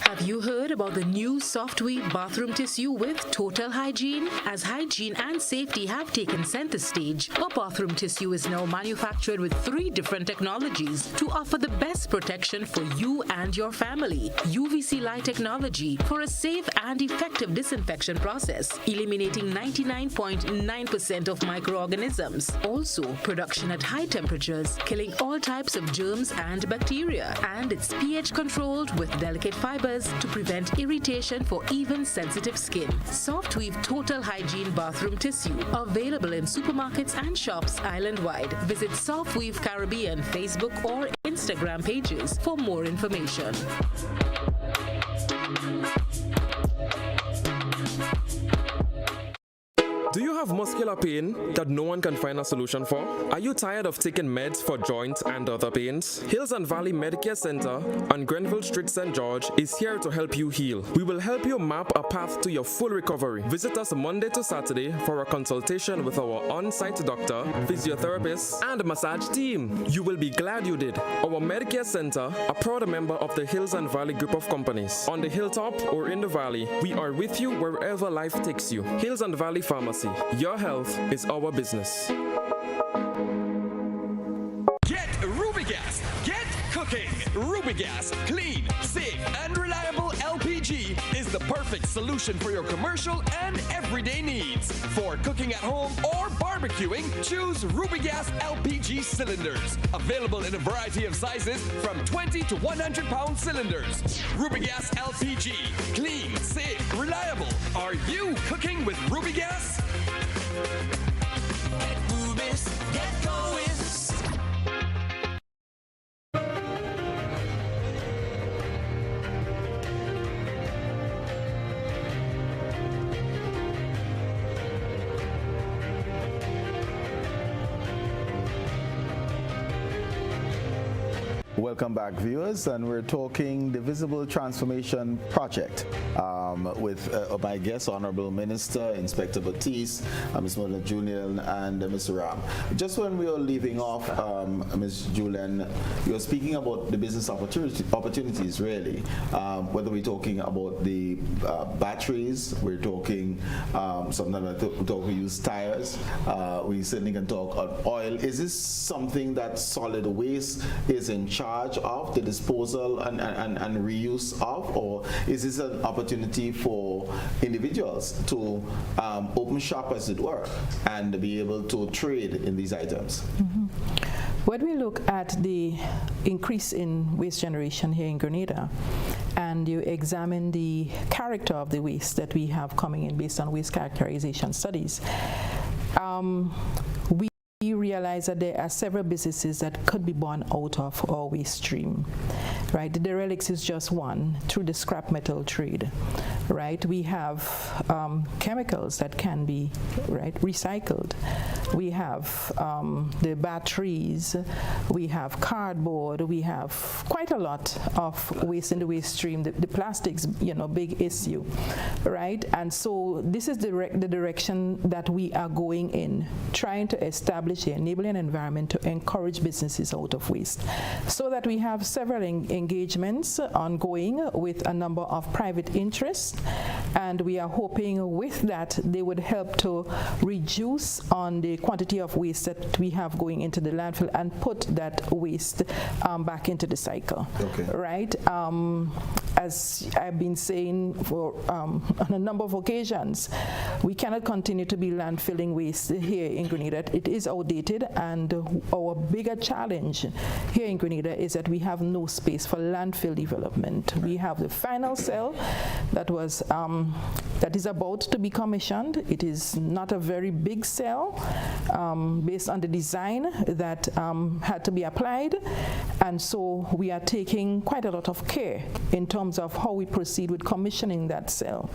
Have you heard about the new Softweave bathroom tissue with total hygiene? As hygiene and safety have taken center stage, our bathroom tissue is now manufactured with 3 different technologies to offer the best protection for you and your family. UVC light technology for a safe and effective disinfection process, eliminating 99.9% of microorganisms. Also, production at high temperatures, killing all types of germs and bacteria. And it's pH controlled with delicate fibers to prevent irritation for even sensitive skin. Softweave Total Hygiene Bathroom Tissue, available in supermarkets and shops island-wide. Visit Softweave Caribbean Facebook or Instagram pages for more information. Do you have muscular pain that no one can find a solution for? Are you tired of taking meds for joint and other pains? Hills and Valley Medicare Center on Grenville Street, St. George is here to help you heal. We will help you map a path to your full recovery. Visit us Monday to Saturday for a consultation with our on-site doctor, physiotherapist, and massage team. You will be glad you did. Our Medicare Center, a proud member of the Hills and Valley group of companies. On the hilltop or in the valley, we are with you wherever life takes you. Hills and Valley Pharmacy. Your health is our business. Get Rubigas. Get cooking. Rubigas, clean, safe, and reliable LPG is the perfect solution for your commercial and everyday needs. For cooking at home or barbecuing, choose Rubigas LPG cylinders. Available in a variety of sizes from 20 to 100 pound cylinders. Rubigas LPG, clean, safe, reliable. Are you cooking with Rubigas? Get Rubis, get going. Welcome back, viewers, and we're talking the Visible Transformation Project with my guest, Honorable Minister, Inspector Baptiste, Ms. Myrna, Julien, and Mr. Ram. Just when we were leaving off, Ms. Julien, you were speaking about the business opportunities, really. Whether we're talking about the batteries, we're talking sometimes we use tires, we certainly can talk on oil. Is this something that solid waste is in charge of, the disposal and reuse of, or is this an opportunity for individuals to open shop, as it were, and be able to trade in these items? Mm-hmm. When we look at the increase in waste generation here in Grenada, and you examine the character of the waste that we have coming in based on waste characterization studies, we realize that there are several businesses that could be born out of our waste stream, right? The Derelict is just one, through the scrap metal trade, right? We have chemicals that can be, right, recycled. We have the batteries, we have cardboard, we have quite a lot of waste in the waste stream. The plastics, big issue, right? And so this is the direction that we are going in, trying to establish an enabling environment to encourage businesses out of waste, so that we have several engagements ongoing with a number of private interests, and we are hoping with that they would help to reduce on the quantity of waste that we have going into the landfill and put that waste back into the cycle. Okay. Right? As I've been saying for on a number of occasions, we cannot continue to be landfilling waste here in Grenada. It is outdated, and our bigger challenge here in Grenada is that we have no space for landfill development. We have the final cell that was that is about to be commissioned. It is not a very big cell based on the design that had to be applied, and so we are taking quite a lot of care in terms of how we proceed with commissioning that cell,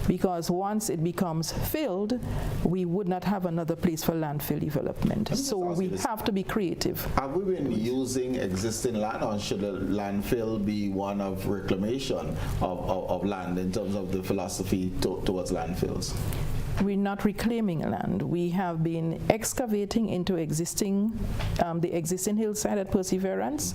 because once it becomes filled, we would not have another place for landfill development. So we have to be creative. Have we been using existing land, or should a landfill be one of reclamation of land in terms of the philosophy towards landfills? We're not reclaiming land. We have been excavating into the existing hillside at Perseverance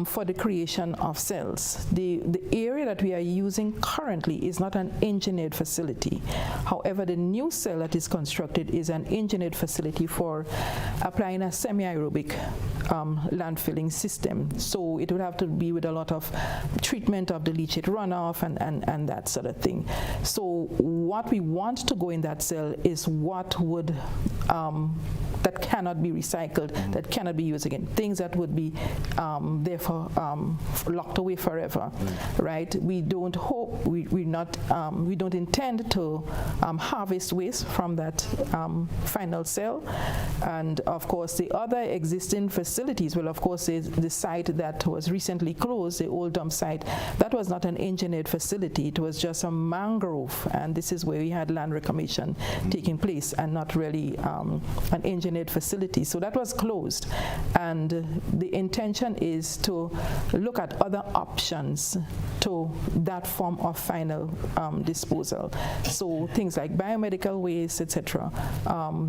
for the creation of cells. The area that we are using currently is not an engineered facility. However, the new cell that is constructed is an engineered facility for applying a semi-aerobic landfilling system. So it would have to be with a lot of treatment of the leachate runoff and that sort of thing. So what we want to go in that cell is what would that cannot be recycled, that cannot be used again, things that would be therefore locked away forever, right? We don't hope, we don't intend to harvest waste from that final cell. And of course, the other existing facilities, well, of course, the site that was recently closed, the old dump site, that was not an engineered facility. It was just a mangrove, and this is where we had land reclamation taking place, and not really an engineered facility. So that was closed, and the intention is to look at other options to that form of final disposal. So things like biomedical waste, etc.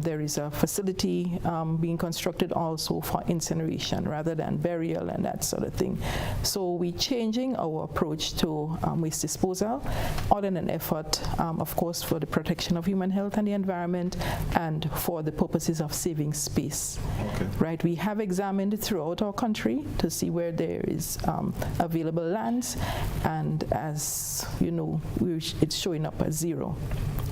There is a facility being constructed also for incineration rather than burial and that sort of thing. So we're changing our approach to waste disposal, all in an effort, of course, for the protection of human health and the environment, and for the purposes of saving space. Okay. Right? We have examined throughout our country to see where there is available lands, and as you know, it's showing up as zero.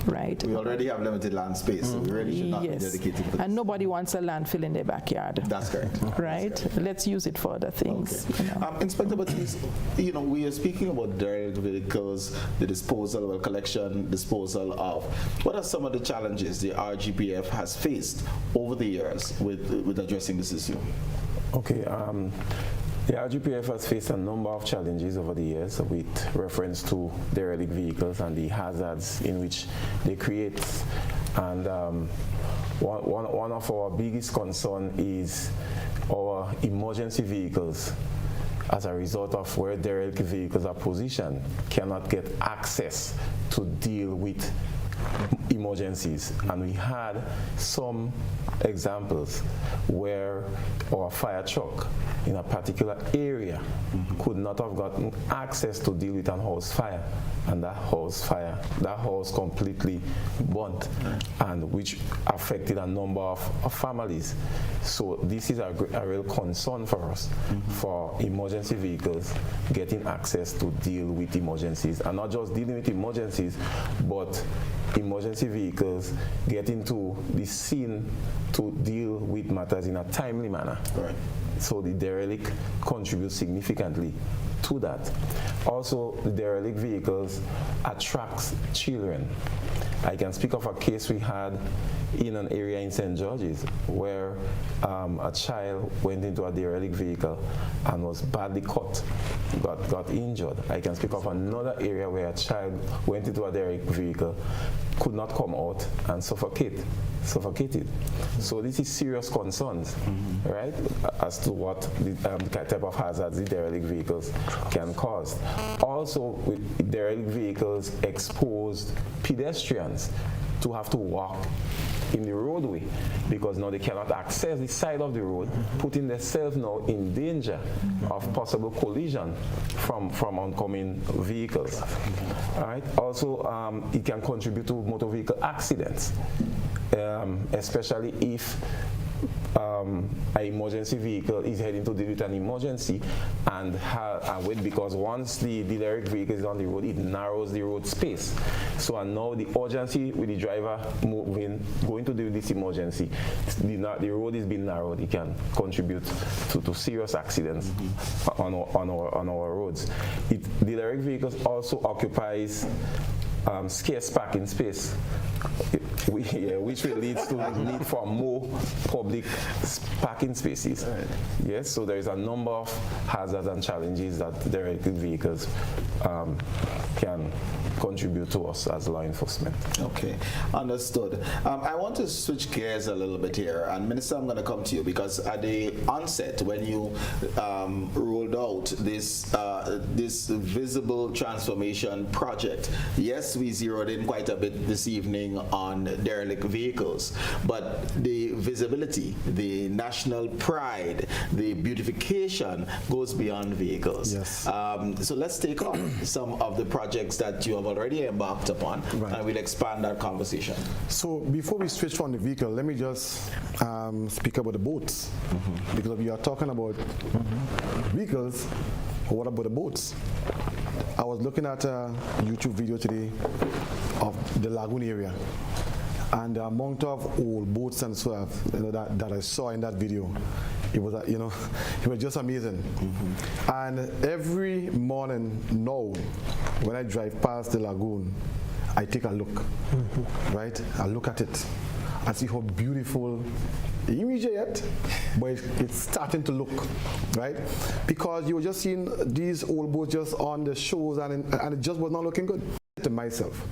Right. We already have limited land space, so we really should not be dedicating to this. And nobody wants a landfill in their backyard. That's correct. Right? That's correct. Let's use it for other things. Okay. You know. Inspector Baptiste, we are speaking about derelict vehicles, the disposal, well, collection, disposal of. What are some of the challenges the RGPF has faced over the years with addressing this issue? Okay. The RGPF has faced a number of challenges over the years with reference to derelict vehicles and the hazards in which they create. And one of our biggest concerns is our emergency vehicles. As a result of where derelict vehicles are positioned, cannot get access to deal with emergencies. And we had some examples where our fire truck in a particular area could not have gotten access to deal with an house fire, and that house completely burnt, and which affected a number of families. So this is a real concern for us, for emergency vehicles getting access to deal with emergencies, and not just dealing with emergencies, but emergency vehicles getting to the scene to deal with matters in a timely manner. Right. So the derelict contributes significantly to that. Also, the derelict vehicles attracts children. I can speak of a case we had in an area in St. George's where a child went into a derelict vehicle and was badly cut, got injured. I can speak of another area where a child went into a derelict vehicle, could not come out, and suffocated. So this is serious concerns, right, as to what the type of hazards the derelict vehicles can cause. Also, with derelict vehicles exposed pedestrians to have to walk in the roadway because now they cannot access the side of the road, putting themselves now in danger of possible collision from oncoming vehicles. All right. Also, it can contribute to motor vehicle accidents, especially if an emergency vehicle is heading to deal with an emergency and because once the derelict vehicle is on the road, it narrows the road space. So now the urgency with the driver going to deal with this emergency, the road is being narrowed. It can contribute to serious accidents on our roads. The derelict vehicles also occupies scarce parking space, which will lead to the need for more public parking spaces. Right. Yes, so there is a number of hazards and challenges that derelict vehicles can contribute to us as law enforcement. Okay, understood. I want to switch gears a little bit here, and Minister, I'm going to come to you because at the onset, when you rolled out this visible transformation project, yes, we zeroed in quite a bit this evening on derelict vehicles, but the visibility, the national pride, the beautification goes beyond vehicles. Yes. So let's take on some of the projects that you have already embarked upon, and we'll expand that conversation. So before we switch from the vehicle, let me just speak about the boats, because we are talking about vehicles, but what about the boats? I was looking at a YouTube video today of the lagoon area, And the amount of old boats and so that I saw in that video, it was it was just amazing. And every morning now, when I drive past the lagoon, I take a look, right? I look at it and see how beautiful. It ain't yet, but it's starting to look, right? Because you were just seeing these old boats just on the shows, and it just was not looking good. To myself,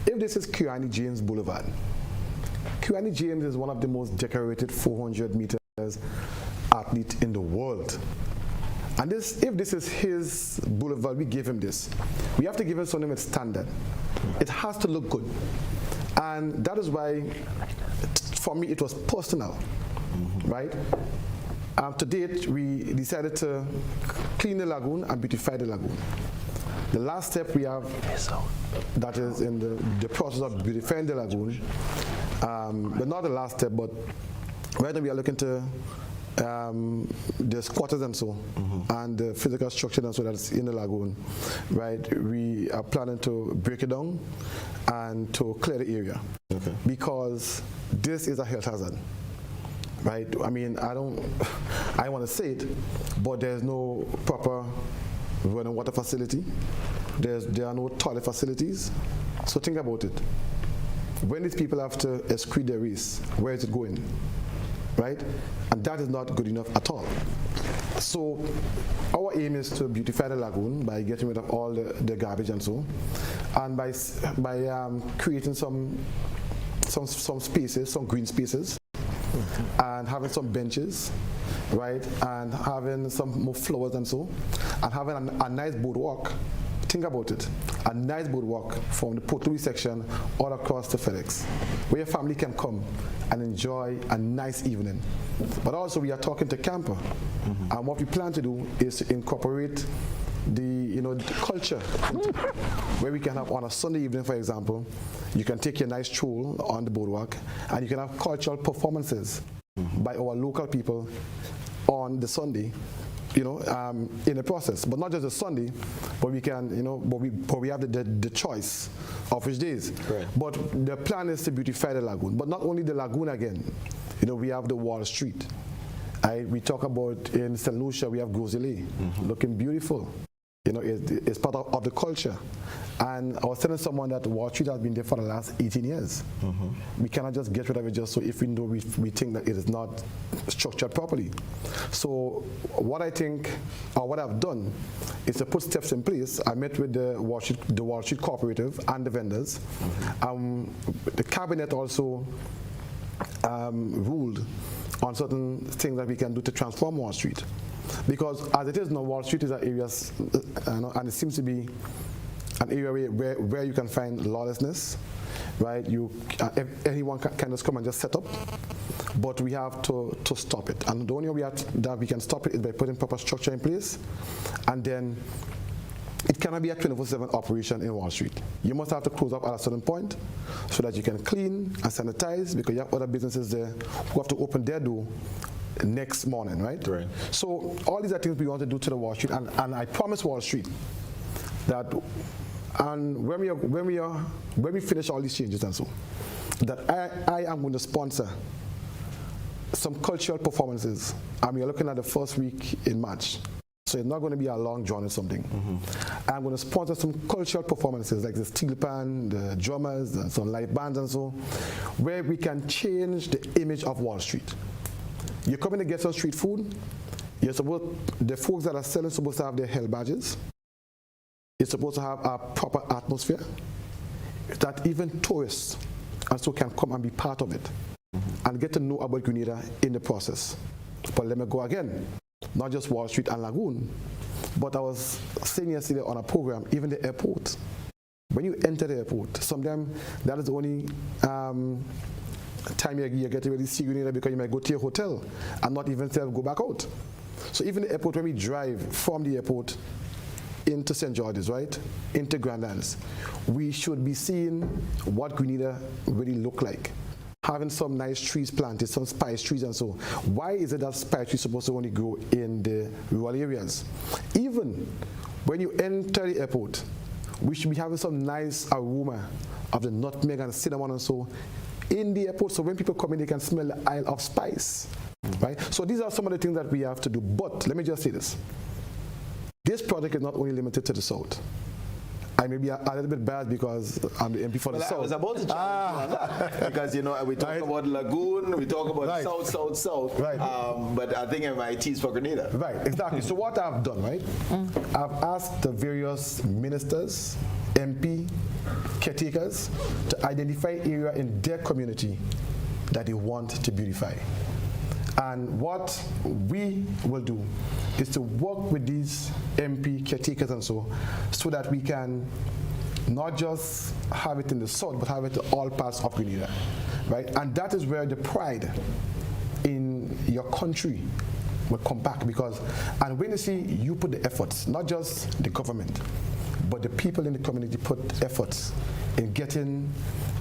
if this is Kiwani James Boulevard, Kiwani James is one of the most decorated 400 meters athlete in the world. And if this is his boulevard, we give him this. We have to give him something with standard. It has to look good. And that is why, for me, it was personal, right? To date, we decided to clean the lagoon and beautify the lagoon. The last step we have, that is in the process of beautifying the lagoon, but not the last step, but right now we are looking to the squatters and so, and the physical structure and so that's in the lagoon, right? We are planning to break it down and to clear the area, because this is a health hazard, right? I mean, I want to say it, but there's no proper running water facility. There are no toilet facilities. So think about it. When these people have to excrete their waste, where is it going? Right? And that is not good enough at all. So our aim is to beautify the lagoon by getting rid of all the garbage and so, and by creating some spaces, some green spaces, and having some benches, right, and having some more flowers and so, and having a nice boardwalk. Think about it, a nice boardwalk from the Port Louis section all across to FedEx, where your family can come and enjoy a nice evening. But also we are talking to camper, and what we plan to do is to incorporate the culture, where we can have on a Sunday evening, for example, you can take your nice stroll on the boardwalk, and you can have cultural performances by our local people on the Sunday, in the process. But not just a Sunday, but we can, but we have the choice of which days. Right. But the plan is to beautify the lagoon. But not only the lagoon again, we have the Wall Street. We talk about in St. Lucia, we have Groseilliers, looking beautiful. It's part of the culture. And I was telling someone that Wall Street has been there for the last 18 years. We cannot just get rid of it just so if we know we think that it is not structured properly. So what I think, or what I've done, is to put steps in place. I met with the Wall Street Cooperative and the vendors. The cabinet also ruled on certain things that we can do to transform Wall Street. Because as it is now, Wall Street is an area, and it seems to be an area where you can find lawlessness, right? Anyone can just come and just set up, but we have to stop it. And the only way that we can stop it is by putting proper structure in place, and then it cannot be a 24/7 operation in Wall Street. You must have to close up at a certain point so that you can clean and sanitize, because you have other businesses there who have to open their door next morning, right? So all these are things we want to do to the Wall Street, and I promise Wall Street that, and when we finish all these changes and so, that I am going to sponsor some cultural performances, and we are looking at the first week in March. So it's not going to be a long drawn or something. I'm going to sponsor some cultural performances like the steel pan, the drummers, and some live bands and so, where we can change the image of Wall Street. You're coming to get some street food, the folks that are selling are supposed to have their health badges. It's supposed to have a proper atmosphere that even tourists and so can come and be part of it and get to know about Grenada in the process. But let me go again, not just Wall Street and Lagoon, but I was saying yesterday on a program, even the airport. When you enter the airport, sometimes that is the only time you get to really see Grenada, because you might go to your hotel and not even go back out. So even the airport, when we drive from the airport into St. George's, right, into Grandlands, we should be seeing what Grenada really look like. Having some nice trees planted, some spice trees and so. Why is it that spice trees supposed to only grow in the rural areas? Even when you enter the airport, we should be having some nice aroma of the nutmeg and cinnamon and so in the airport, so when people come in, they can smell the Isle of Spice, right? So these are some of the things that we have to do. But let me just say this. This project is not only limited to the South. I may be a little bit bad because I'm the MP for the South. I was about to challenge you on that because, you know, we talk about Lagoon, we talk about South, right. But I think MIT is for Grenada. Right, exactly. So what I've done, right, I've asked the various ministers, MP, caretakers to identify area in their community that they want to beautify. And what we will do is to work with these MP caretakers and so that we can not just have it in the South, but have it in all parts of Grenada, right? And that is where the pride in your country will come back and when you see you put the efforts, not just the government, but the people in the community put efforts in getting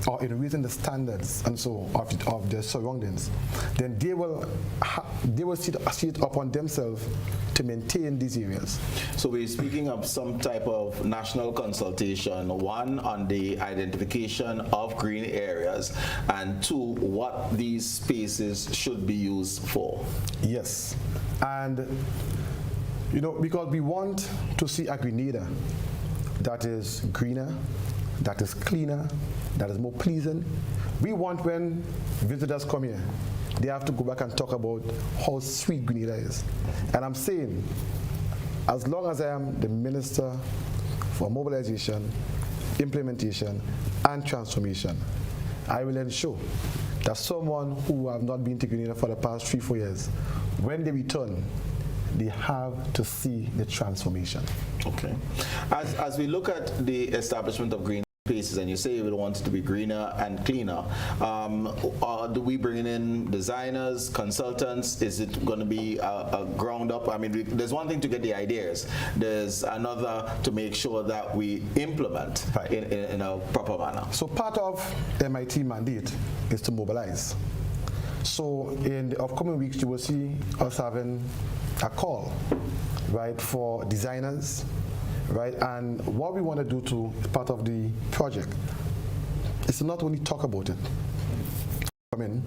or in raising the standards and so of their surroundings, then they will see it upon themselves to maintain these areas. So we're speaking of some type of national consultation, one on the identification of green areas, and two, what these spaces should be used for. Yes, and you know, because we want to see a Grenada that is greener, that is cleaner, that is more pleasing. We want when visitors come here, they have to go back and talk about how sweet Grenada is. And I'm saying, as long as I am the Minister for Mobilization, Implementation, and Transformation, I will ensure that someone who have not been to Grenada for the past 3-4 years, when they return, they have to see the transformation. Okay. As we look at the establishment of green spaces, and you say you would want it to be greener and cleaner, do we bring in designers, consultants? Is it going to be a ground up? I mean, there's one thing to get the ideas. There's another to make sure that we implement in a proper manner. So part of MIT mandate is to mobilize. So in the upcoming weeks, you will see us having a call, right, for designers, right? And what we want to do to part of the project is to not only talk about it, come in,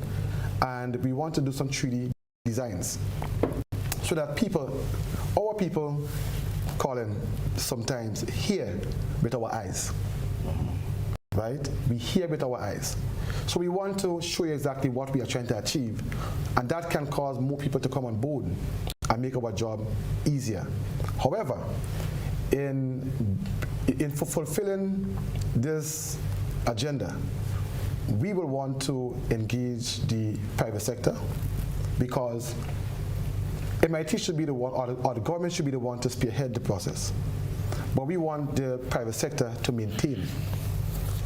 and we want to do some 3D designs so that our people, Colin, sometimes hear with our eyes, right? We hear with our eyes. So we want to show you exactly what we are trying to achieve, and that can cause more people to come on board and make our job easier. However, in fulfilling this agenda, we will want to engage the private sector because MIT should be the one, or the government should be the one to spearhead the process. But we want the private sector to maintain.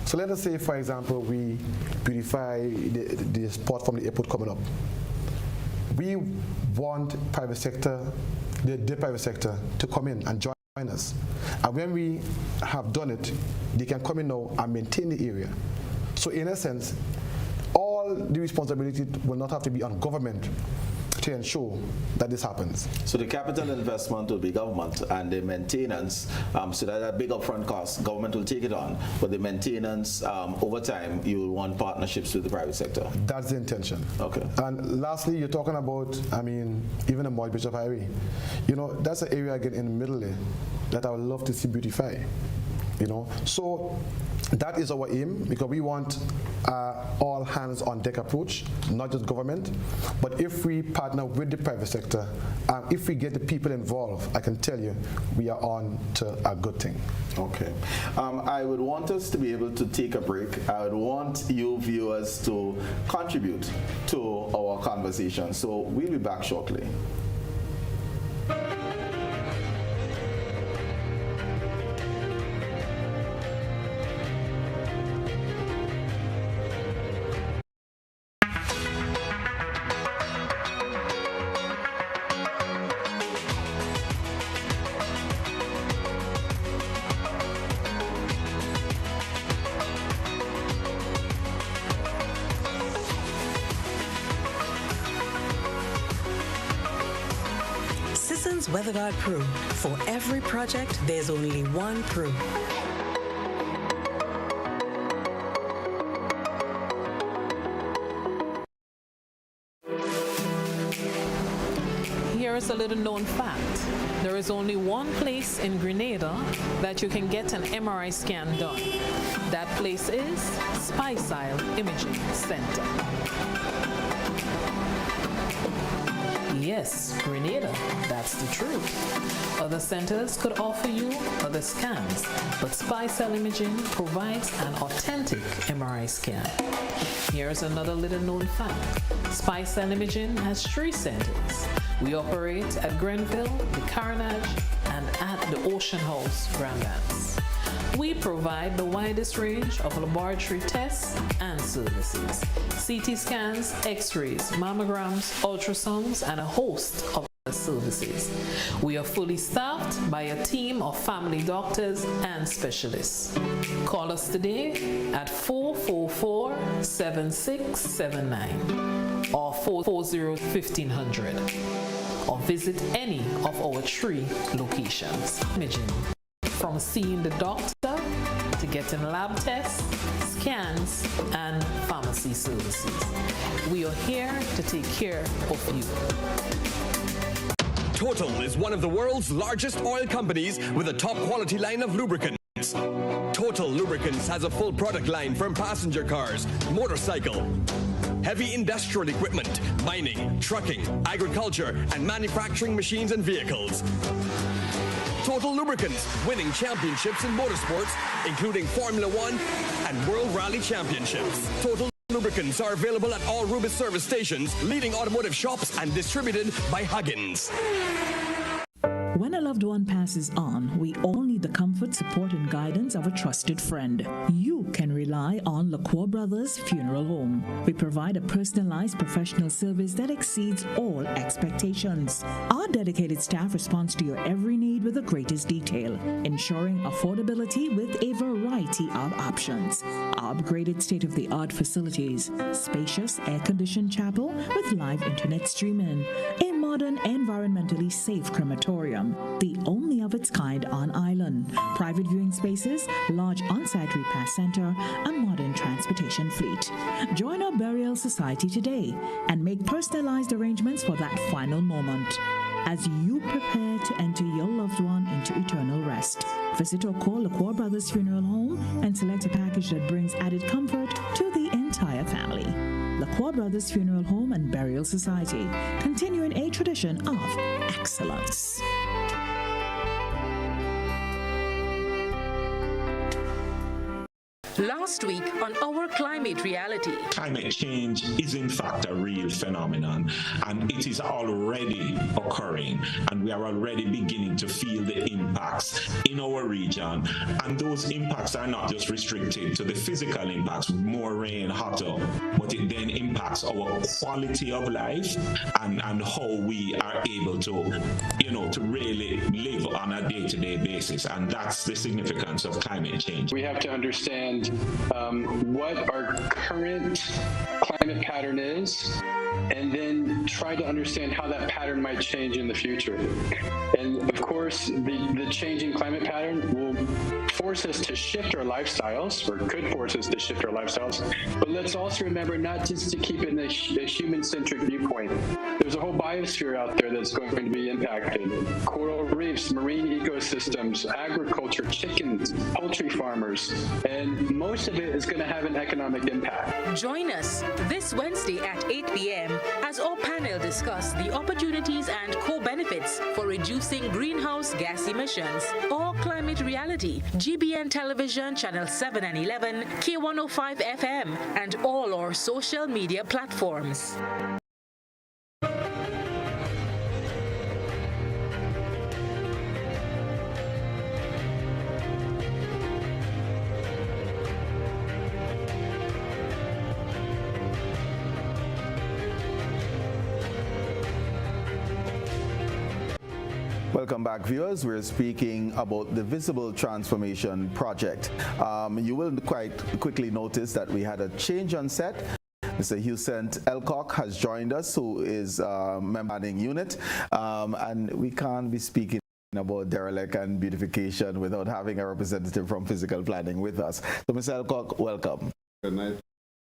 So let us say, for example, we beautify the spot from the airport coming up. We want the private sector to come in and join us. And when we have done it, they can come in now and maintain the area. So in essence, all the responsibility will not have to be on government to ensure that this happens. So the capital investment will be government, and the maintenance, so that a big upfront cost, government will take it on, but the maintenance, over time, you will want partnerships with the private sector. That's the intention. Okay. And lastly, you're talking about, I mean, even a Moy Bishop Highway. You know, that's an area again in the middle there that I would love to see beautify. You know, so that is our aim, because we want all hands on deck approach, not just government, but if we partner with the private sector, if we get the people involved, I can tell you we are on to a good thing. Okay. I would want us to be able to take a break. I would want you viewers to contribute to our conversation. So we'll be back shortly. WeatherGuard Pro. For every project, there's only one Pro. just a little known fact. There is only one place in Grenada that you can get an MRI scan done. That place is Speyside Imaging Center. Yes, Grenada, that's the truth. Other centers could offer you other scans, but Speyside Imaging provides an authentic MRI scan. Here's another little known fact. Speyside Imaging has 3 centers. We operate at Grenville, the Carnage, and at the Ocean House, Grandlands. We provide the widest range of laboratory tests and services. CT scans, x-rays, mammograms, ultrasounds, and a host of other services. We are fully staffed by a team of family doctors and specialists. Call us today at 444-7679 or 440-1500 or visit any of our 3 locations. Imaging. From seeing the doctor to getting lab tests, scans, and pharmacy services. We are here to take care of you. Total is one of the world's largest oil companies with a top quality line of lubricants. Total Lubricants has a full product line from passenger cars, motorcycle, heavy industrial equipment, mining, trucking, agriculture, and manufacturing machines and vehicles. Total Lubricants, winning championships in motorsports, including Formula One and World Rally Championships. Total Lubricants are available at all Rubis service stations, leading automotive shops, and distributed by Huggins. When a loved one passes on, we all need the comfort, support, and guidance of a trusted friend. You can rely on LaCour Brothers Funeral Home. We provide a personalized professional service that exceeds all expectations. Our dedicated staff responds to your every need with the greatest detail, ensuring affordability with a variety of options. Our upgraded state-of-the-art facilities, spacious air-conditioned chapel with live internet streaming, a modern, environmentally safe crematorium, the only of its kind on island, private viewing spaces, large on-site repast center, a modern transportation fleet. Join our burial society today and make personalized arrangements for that final moment. As you prepare to enter your loved one into eternal rest, visit or call LaCour Brothers Funeral Home and select a package that brings added comfort to the entire family. LaCour Brothers Funeral Home and Burial Society, continuing a tradition of excellence. Last week on Our Climate Reality. Climate change is in fact a real phenomenon, and it is already occurring, and we are already beginning to feel the impacts in our region. And those impacts are not just restricted to the physical impacts, more rain, hotter, but it then impacts our quality of life and how we are able to, to really live on a day-to-day basis. And that's the significance of climate change. We have to understand what our current climate pattern is, and then try to understand how that pattern might change in the future. And of course, the changing climate pattern will force us to shift our lifestyles, or could force us to shift our lifestyles. But let's also remember not just to keep it in a human-centric viewpoint. There's a whole biosphere out there that's going to be impacted. Coral reefs, marine ecosystems, agriculture, chickens, poultry farmers, and most of it is going to have an economic impact. Join us this Wednesday at 8 p.m. as our panel discuss the opportunities and co-benefits for reducing greenhouse gas emissions. Our Climate Reality, GBN Television Channel 7 and 11, K105 FM, and all our social media platforms. Welcome back, viewers. We're speaking about the Visible Transformation Project. You will quite quickly notice that we had a change on set. Mr. Husent Elcock has joined us, who is a member of the unit, and we can't be speaking about Derelict and beautification without having a representative from physical planning with us. So, Mr. Elcock, welcome. Good night.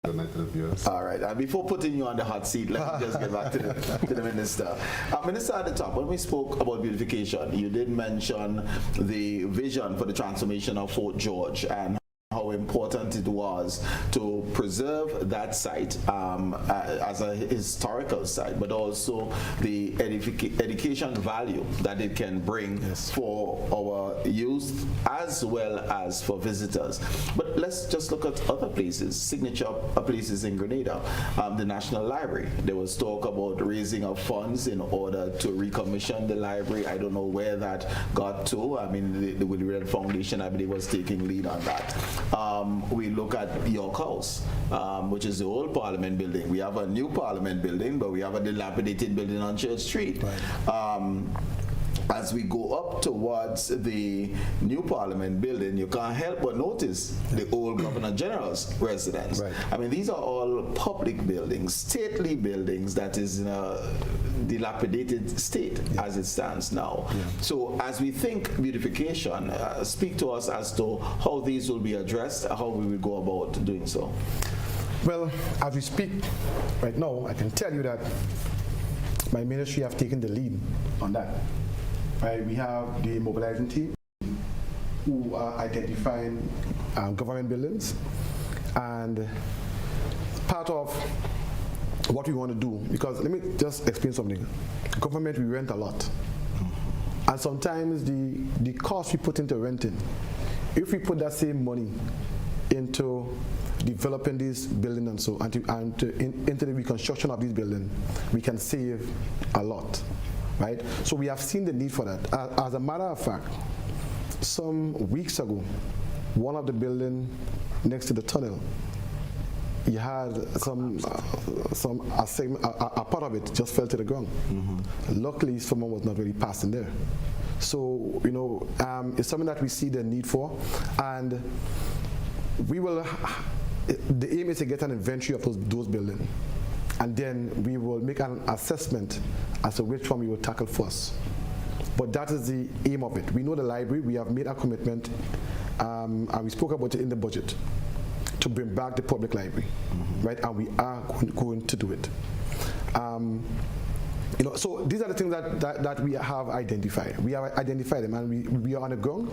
All right, and before putting you on the hot seat, let me just get back to the Minister. Minister, at the top, when we spoke about beautification, you did mention the vision for the transformation of Fort George and how important it was to preserve that site as a historical site, but also the education value that it can bring for our youth as well as for visitors. But let's just look at other places, signature places in Grenada. The National Library, there was talk about raising of funds in order to recommission the library. I don't know where that got to. I mean, the Willie Red Foundation, I believe, was taking lead on that. We look at York House, which is the old Parliament building. We have a new Parliament building, but we have a dilapidated building on Church Street. Right. As we go up towards the new Parliament building, you can't help but notice the old Governor General's residence. Right. I mean, these are all public buildings, stately buildings that is in a dilapidated state as it stands now. So as we think beautification, speak to us as to how these will be addressed, how we will go about doing so. Well, as we speak right now, I can tell you that my ministry have taken the lead on that. Right, we have the mobilizing team who are identifying government buildings, and part of what we want to do, because let me just explain something. Government, we rent a lot, and sometimes the cost we put into renting, if we put that same money into developing these buildings and so into the reconstruction of these buildings, we can save a lot. Right? So we have seen the need for that. As a matter of fact, some weeks ago, one of the buildings next to the tunnel, you had a part of it just fell to the ground. Luckily, someone was not really passing there. So, you know, it's something that we see the need for, and we will. The aim is to get an inventory of those buildings, and then we will make an assessment as to which one we will tackle first. But that is the aim of it. We know the library, we have made a commitment, and we spoke about it in the budget, to bring back the public library, right? And we are going to do it. You know, so these are the things that we have identified. We have identified them, and we are on the ground,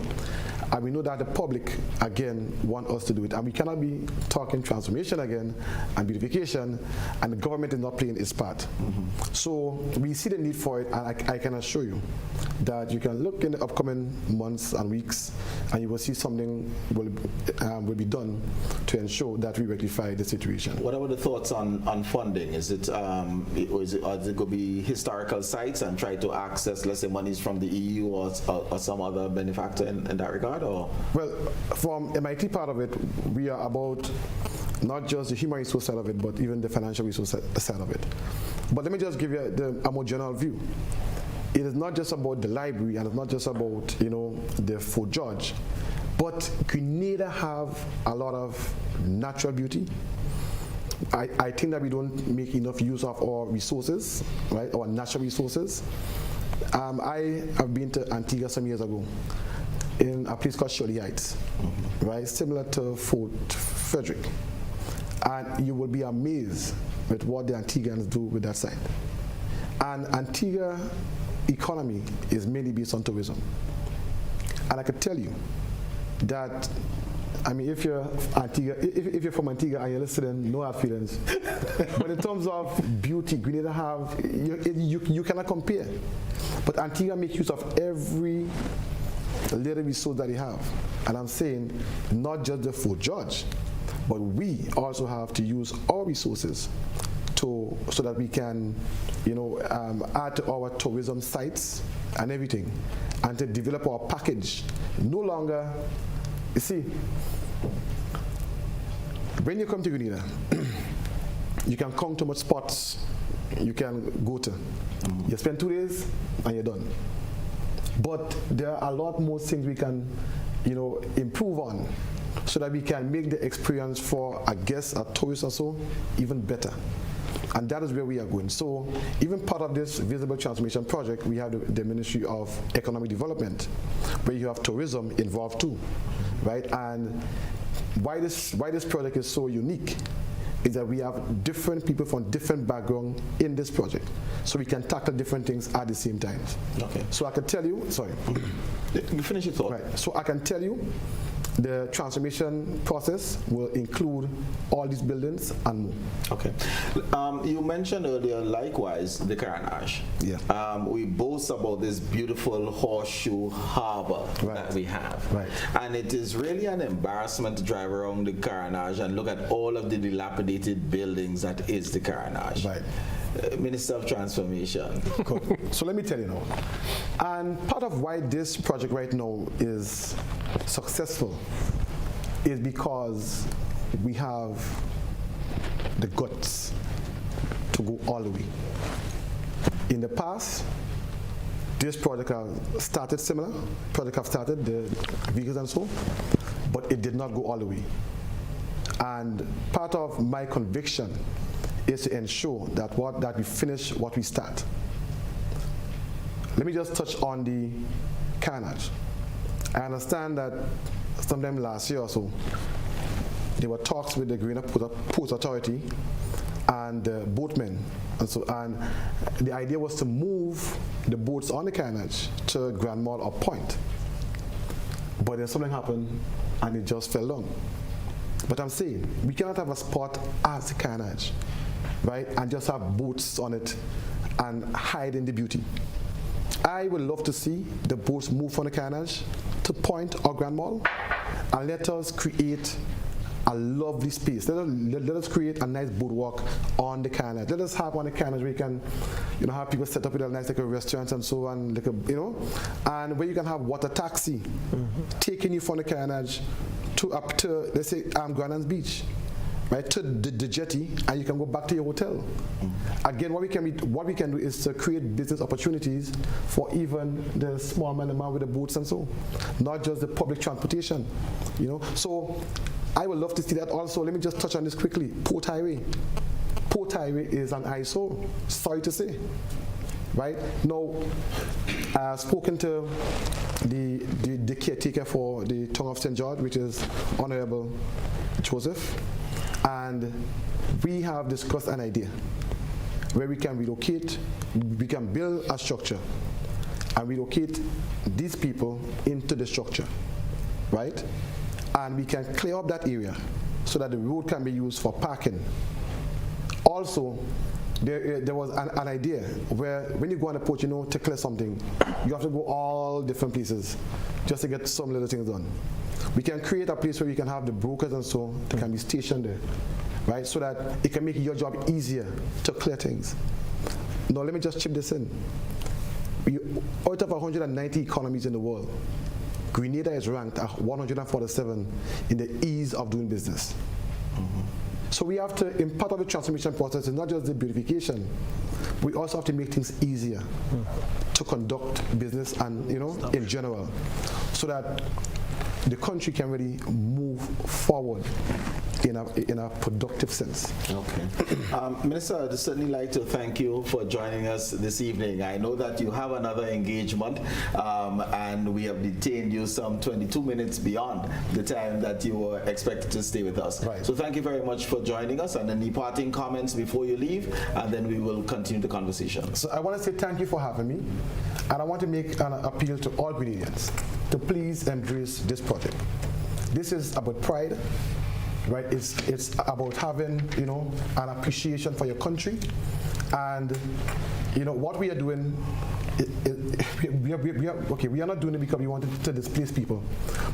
and we know that the public, again, want us to do it. And we cannot be talking transformation again and beautification, and the government is not playing its part. So we see the need for it, and I can assure you that you can look in the upcoming months and weeks, and you will see something will be done to ensure that we rectify the situation. What are the thoughts on funding? Is it going to be historical sites and try to access, let's say, monies from the EU or some other benefactor in that regard? Or? Well, from MIT part of it, we are about not just the human resource side of it, but even the financial resource side of it. But let me just give you a more general view. It is not just about the library, and it's not just about, you know, the Fort George, but Grenada have a lot of natural beauty. I think that we don't make enough use of our resources, right, our natural resources. I have been to Antigua some years ago in a place called Shirley Heights, right, similar to Fort Frederick. And you will be amazed with what the Antiguans do with that site. And Antigua economy is mainly based on tourism. And I could tell you that, I mean, if you're from Antigua and you're listening, no hard feelings. But in terms of beauty, Grenada have, you cannot compare. But Antigua makes use of every little resource that they have. And I'm saying, not just the Fort George, but we also have to use our resources so that we can, you know, add to our tourism sites and everything, and to develop our package. No longer, you see, when you come to Grenada, you can count how much spots you can go to. You spend 2 days and you're done. But there are a lot more things we can, you know, improve on, so that we can make the experience for a guest, a tourist or so, even better. And that is where we are going. So even part of this visible transformation project, we have the Ministry of Economic Development, where you have tourism involved too, right? And why this project is so unique is that we have different people from different backgrounds in this project, so we can tackle different things at the same time. Okay. So I can tell you, sorry. You finish your thought. Right. So I can tell you the transformation process will include all these buildings and more. Okay. You mentioned earlier, likewise, the Carnage. Yeah. We boast about this beautiful horseshoe harbor that we have. Right. And it is really an embarrassment to drive around the Carnage and look at all of the dilapidated buildings that is the Carnage. Right. Minister of Transformation. Cool. So let me tell you now. And part of why this project right now is successful is because we have the guts to go all the way. In the past, this project has started similar. Project have started, the vehicles and so, but it did not go all the way. And part of my conviction is to ensure that we finish what we start. Let me just touch on the Carnage. I understand that sometime last year or so, there were talks with the Grenada Port Authority and the boatmen, and the idea was to move the boats on the Carnage to Grand Mall or Point. But then something happened and it just fell down. But I'm saying, we cannot have a spot as the Carnage, right, and just have boats on it and hide in the beauty. I would love to see the boats move from the Carnage to Point or Grand Mall, and let us create a lovely space. Let us create a nice boardwalk on the Carnage. Let us have on the Carnage where you can, have people set up with a nice like a restaurant and so on, like and where you can have water taxi taking you from the Carnage to up to, let's say, Granans Beach, right, to the jetty, and you can go back to your hotel. Again, what we can do is to create business opportunities for even the small man and man with the boats and so, not just the public transportation, So I would love to see that also. Let me just touch on this quickly. Port Highway. Port Highway is an eyesore, sorry to say. Right? Now, I've spoken to the caretaker for the Town of St. George, which is Honorable Joseph, and we have discussed an idea where we can relocate, we can build a structure and relocate these people into the structure, right? And we can clear up that area so that the road can be used for parking. Also, there was an idea where when you go on the port, to clear something, you have to go all different places just to get some little things done. We can create a place where we can have the brokers and so they can be stationed there, right? So that it can make your job easier to clear things. Now let me just chip this in. Out of 190 economies in the world, Grenada is ranked at 147 in the ease of doing business. So we have to, in part of the transformation process, it's not just the beautification, we also have to make things easier to conduct business and, in general, so that the country can really move forward in a productive sense. Okay. Minister, I'd certainly like to thank you for joining us this evening. I know that you have another engagement, and we have detained you some 22 minutes beyond the time that you were expected to stay with us. Right. So thank you very much for joining us, and any parting comments before you leave, and then we will continue the conversation. So I want to say thank you for having me, and I want to make an appeal to all Grenadians to please embrace this project. This is about pride, right? It's about having, an appreciation for your country, and what we are doing. We are not doing it because we wanted to displace people,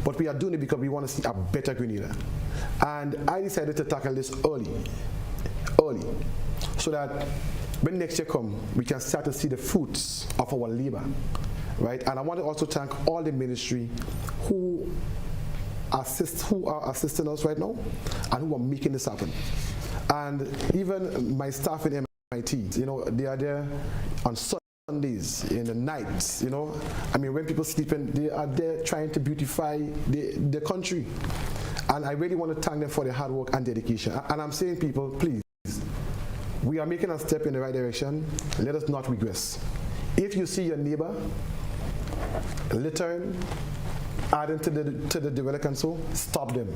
but we are doing it because we want to see a better Grenada. And I decided to tackle this early, so that when next year comes, we can start to see the fruits of our labor, right? And I want to also thank all the ministry who are assisting us right now and who are making this happen. And even my staff in MIT, they are there on Sundays, in the nights, when people sleeping, they are there trying to beautify the country. And I really want to thank them for their hard work and dedication. And I'm saying, people, please, we are making a step in the right direction. Let us not regress. If you see your neighbor littering, adding to the Derelict and so, stop them.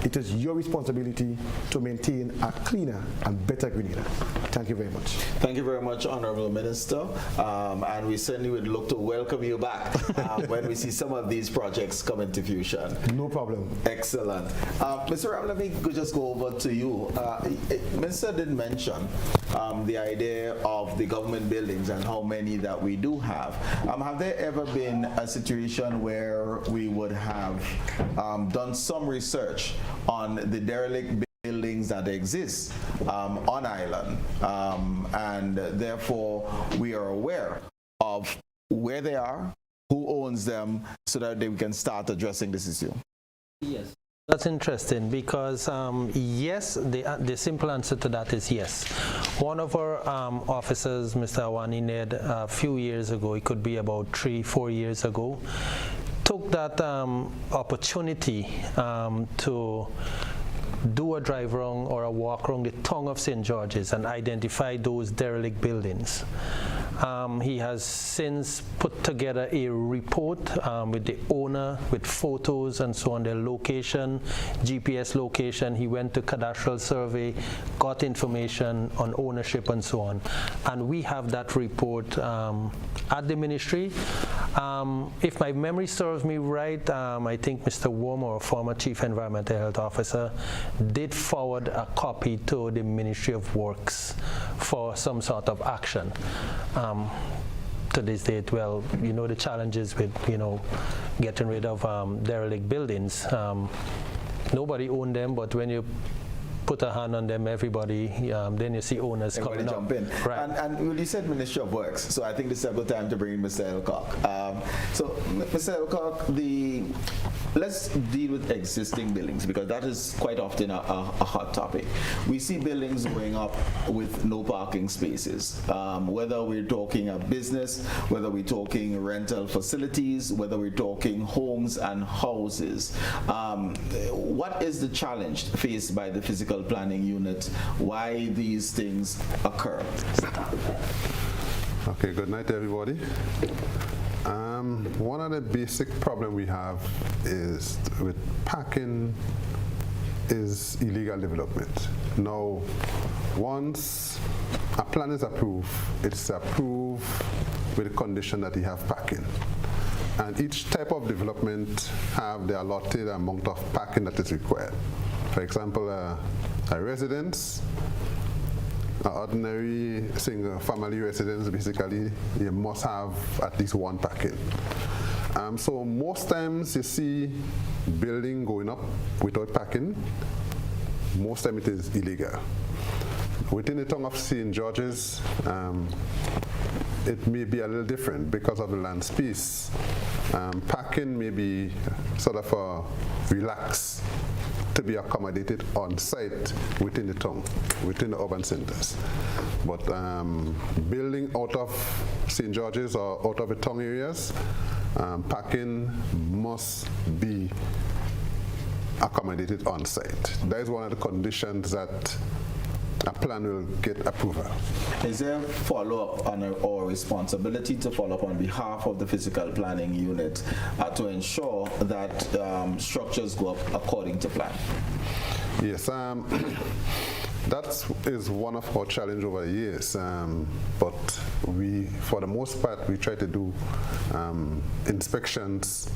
It is your responsibility to maintain a cleaner and better Grenada. Thank you very much. Thank you very much, Honorable Minister. And we certainly would look to welcome you back when we see some of these projects come into fruition. No problem. Excellent. Mr. Ram, let me just go over to you. Minister did mention the idea of the government buildings and how many that we do have. Have there ever been a situation where we would have done some research on the derelict buildings that exist on island, and therefore we are aware of where they are, who owns them, so that we can start addressing this issue? Yes. That's interesting because, yes, the simple answer to that is yes. One of our officers, Mr. Awani Ned, a few years ago, it could be about 3-4 years ago, took that opportunity to do a drive around or a walk around the tongue of St. George's and identify those derelict buildings. He has since put together a report with the owner, with photos and so on, their location, GPS location. He went to cadastral survey, got information on ownership and so on. And we have that report at the ministry. If my memory serves me right, I think Mr. Wormer, former Chief Environmental Health Officer, did forward a copy to the Ministry of Works for some sort of action. To this date, well, you know the challenges with, getting rid of derelict buildings. Nobody owned them, but when you put a hand on them, everybody, then you see owners coming up. Jump in. Right. And you said Ministry of Works, so I think this is a good time to bring in Mr. Elcock. So, Mr. Elcock, let's deal with existing buildings, because that is quite often a hot topic. We see buildings going up with no parking spaces, whether we're talking a business, whether we're talking rental facilities, whether we're talking homes and houses. What is the challenge faced by the physical planning unit? Why these things occur? Okay, good night everybody. One of the basic problems we have is with parking is illegal development. Now, once a plan is approved, it's approved with the condition that you have parking. And each type of development have the allotted amount of parking that is required. For example, a residence, an ordinary single family residence, basically, you must have at least one parking. So most times you see building going up without parking. Most time it is illegal. Within the tongue of St. George's, it may be a little different because of the land space. Parking may be sort of relaxed to be accommodated on site within the town, within the urban centers. But building out of St. George's or out of the town areas, parking must be accommodated on site. That is one of the conditions that a plan will get approval. Is there follow-up on or responsibility to follow up on behalf of the physical planning unit to ensure that structures go up according to plan? Yes, that is one of our challenges over the years, but we, for the most part, we try to do inspections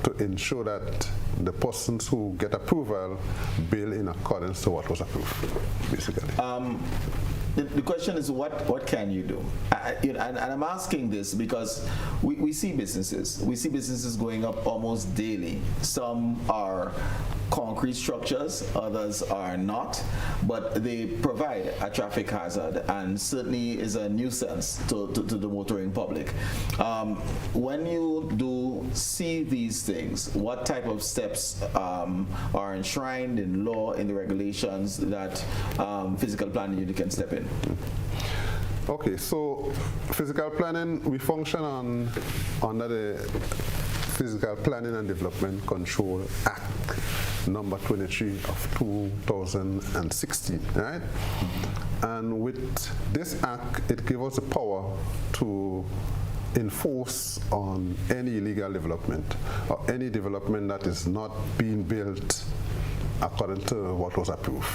to ensure that the persons who get approval build in accordance to what was approved, basically. The question is, what can you do? And I'm asking this because we see businesses. We see businesses going up almost daily. Some are concrete structures, others are not, but they provide a traffic hazard and certainly is a nuisance to the motoring public. When you do see these things, what type of steps are enshrined in law, in the regulations that physical planning unit can step in? Okay, so physical planning, we function under the Physical Planning and Development Control Act number 23 of 2016, right? And with this act, it gives us the power to enforce on any illegal development or any development that is not being built according to what was approved.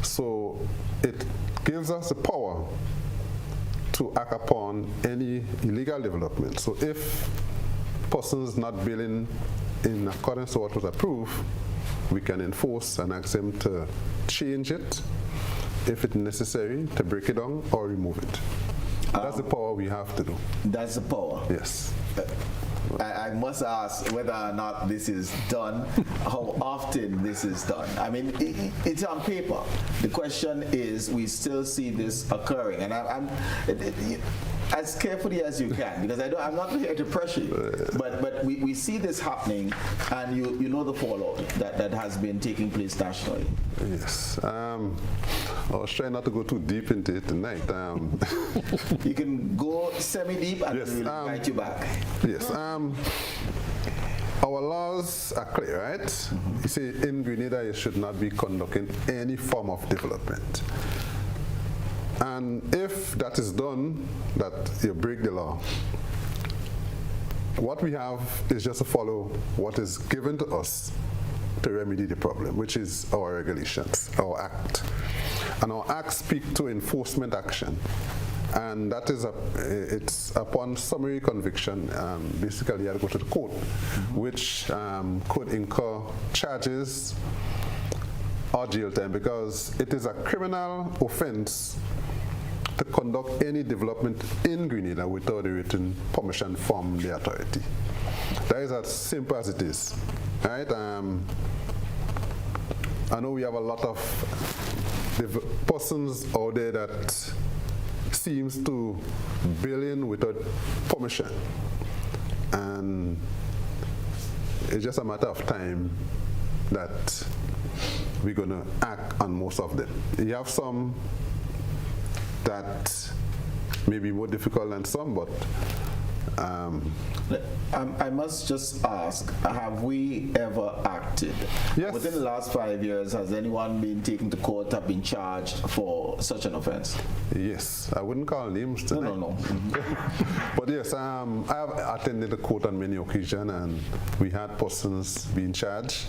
So it gives us the power to act upon any illegal development. So if persons not building in accordance to what was approved, we can enforce and ask them to change it, if it's necessary, to break it down or remove it. That's the power we have to do. That's the power? Yes. I must ask whether or not this is done, how often this is done. I mean, it's on paper. The question is, we still see this occurring, and I'm as carefully as you can, because I'm not here to pressure you, but we see this happening, and you know the fallout that has been taking place nationally. Yes. I was trying not to go too deep into it tonight. You can go semi-deep and yes, we'll guide you back. Yes. Our laws are clear, right? Mm-hmm. You see, in Grenada, you should not be conducting any form of development. And if that is done, that you break the law, what we have is just to follow what is given to us to remedy the problem, which is our regulations, our act. And our act speak to enforcement action. And that is it's upon summary conviction. Basically, you have to go to the court, which could incur charges or jail time, because it is a criminal offense to conduct any development in Grenada without a written permission from the authority. That is as simple as it is, right? I know we have a lot of persons out there that seems to build in without permission, and it's just a matter of time that we're going to act on most of them. You have some that may be more difficult than some, but I must just ask, have we ever acted? Yes. Within the last 5 years, has anyone been taken to court, have been charged for such an offense? Yes. I wouldn't call names tonight. No. But yes, I have attended the court on many occasions, and we had persons being charged.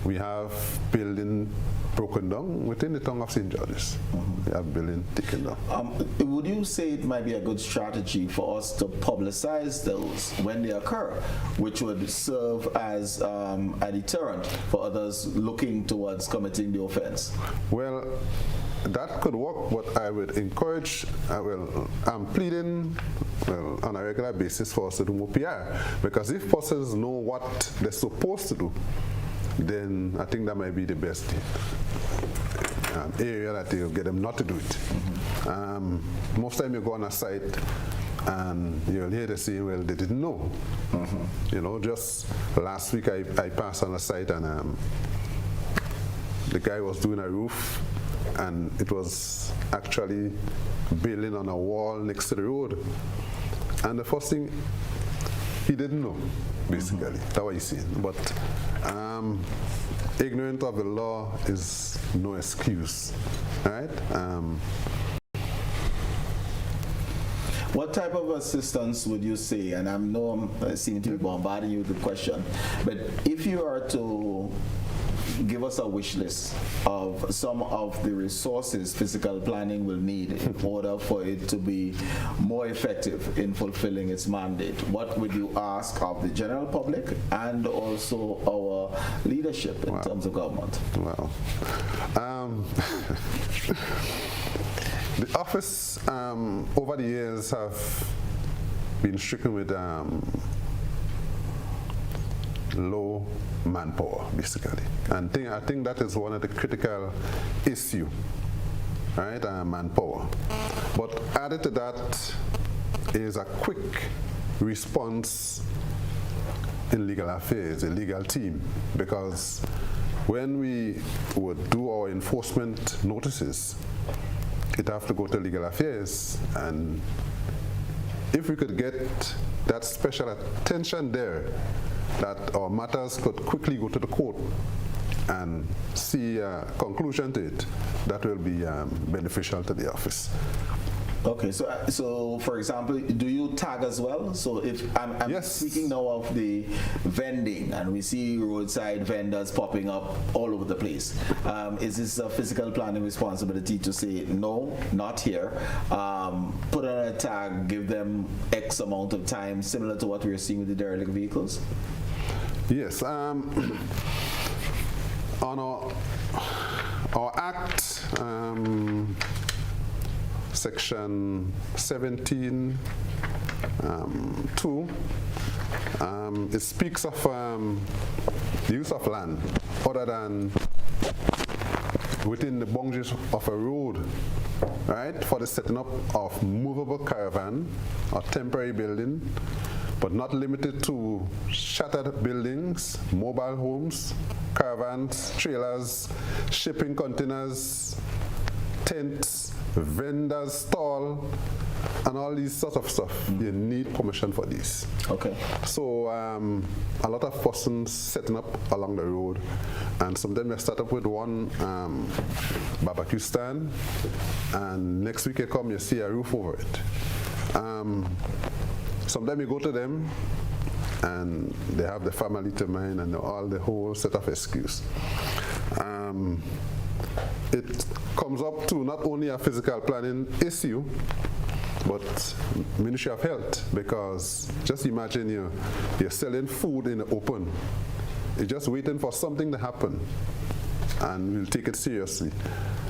We have building broken down within the town of St. George's. We have building taken down. Would you say it might be a good strategy for us to publicize those when they occur, which would serve as a deterrent for others looking towards committing the offense? Well, that could work, but I would encourage, I'm pleading on a regular basis for us to do more PR, because if persons know what they're supposed to do, then I think that might be the best area that you'll get them not to do it. Most time you go on a site and you'll hear them say, well, they didn't know. You know, just last week I passed on a site, and the guy was doing a roof, and it was actually building on a wall next to the road. And the first thing, he didn't know, basically. That's what he's saying. But ignorance of the law is no excuse, right? What type of assistance would you say, and I know I'm seeming to be bombarding you with the question, but if you are to give us a wish list of some of the resources physical planning will need in order for it to be more effective in fulfilling its mandate, what would you ask of the general public and also our leadership in terms of government? Well, the office over the years have been stricken with low manpower, basically. And I think that is one of the critical issues, right? Manpower. But added to that is a quick response in legal affairs, a legal team, because when we would do our enforcement notices, it have to go to legal affairs, and if we could get that special attention there, that our matters could quickly go to the court and see a conclusion to it, that will be beneficial to the office. Okay, so for example, do you tag as well? So if I'm yes. speaking now of the vending, and we see roadside vendors popping up all over the place, is this a physical planning responsibility to say no, not here? Put on a tag, give them X amount of time, similar to what we're seeing with the derelict vehicles? Yes. On our Act, Section 17, 2, it speaks of the use of land other than within the boundaries of a road, right, for the setting up of movable caravan or temporary building, but not limited to shattered buildings, mobile homes, caravans, trailers, shipping containers, tents, vendors, stall, and all these sorts of stuff. You need permission for these. Okay. So a lot of persons setting up along the road, and sometimes we start up with one barbecue stand, and next week you come, you see a roof over it. Sometimes you go to them, and they have the family to mind and all the whole set of excuse. It comes up to not only a physical planning issue, but Ministry of Health, because just imagine you're selling food in the open. You're just waiting for something to happen, and we'll take it seriously.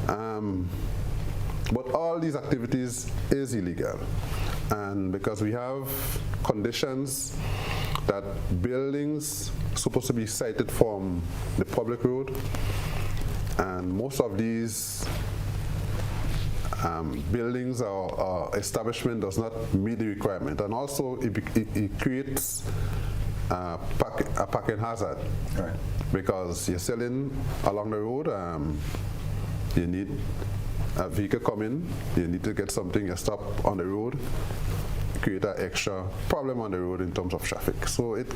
But all these activities is illegal, and because we have conditions that buildings supposed to be sited from the public road, and most of these buildings or establishment does not meet the requirement, and also it creates a parking hazard, right? Because you're selling along the road, you need a vehicle coming, you need to get something, you stop on the road, create an extra problem on the road in terms of traffic. So it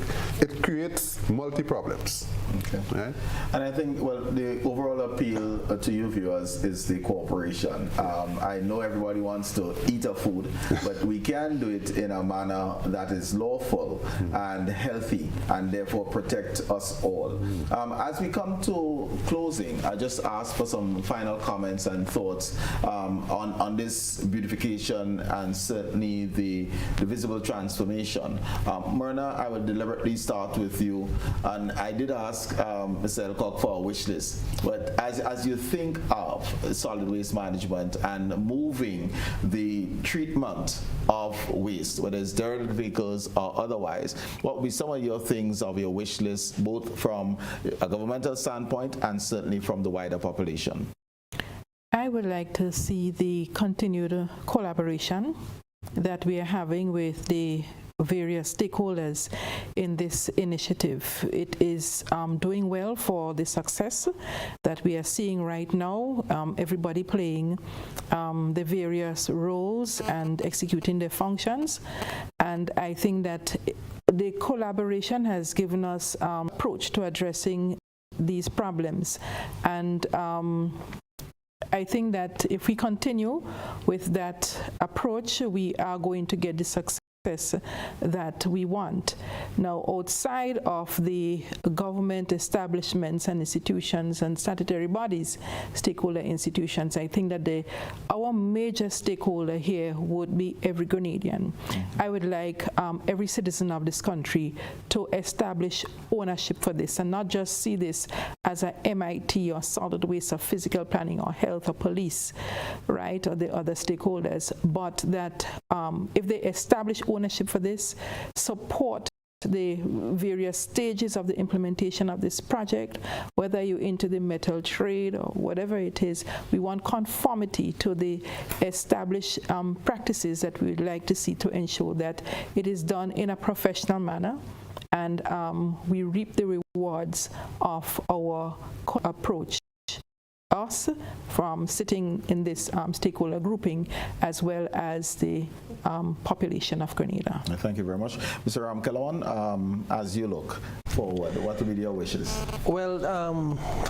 creates multi-problems. Okay. Right? And I think, well, the overall appeal to you viewers is the cooperation. I know everybody wants to eat our food, but we can do it in a manner that is lawful and healthy, and therefore protect us all. As we come to closing, I just ask for some final comments and thoughts on this beautification and certainly the visible transformation. Myrna, I would deliberately start with you, and I did ask Mr. Elcock for a wish list, but as you think of solid waste management and moving the treatment of waste, whether it's derelict vehicles or otherwise, what would be some of your things of your wish list, both from a governmental standpoint and certainly from the wider population? I would like to see the continued collaboration that we are having with the various stakeholders in this initiative. It is doing well for the success that we are seeing right now, everybody playing the various roles and executing their functions. And I think that the collaboration has given us approach to addressing these problems. And I think that if we continue with that approach, we are going to get the success that we want. Now, outside of the government establishments and institutions and statutory bodies, stakeholder institutions, I think that our major stakeholder here would be every Grenadian. I would like every citizen of this country to establish ownership for this and not just see this as a MIT or solid waste or physical planning or health or police, right, or the other stakeholders, but that if they establish ownership for this, support the various stages of the implementation of this project, whether you're into the metal trade or whatever it is. We want conformity to the established practices that we would like to see to ensure that it is done in a professional manner, and we reap the rewards of our approach. Us from sitting in this stakeholder grouping, as well as the population of Grenada. Thank you very much. Mr. Ramkhelawan, as you look forward, what would be your wishes? Well,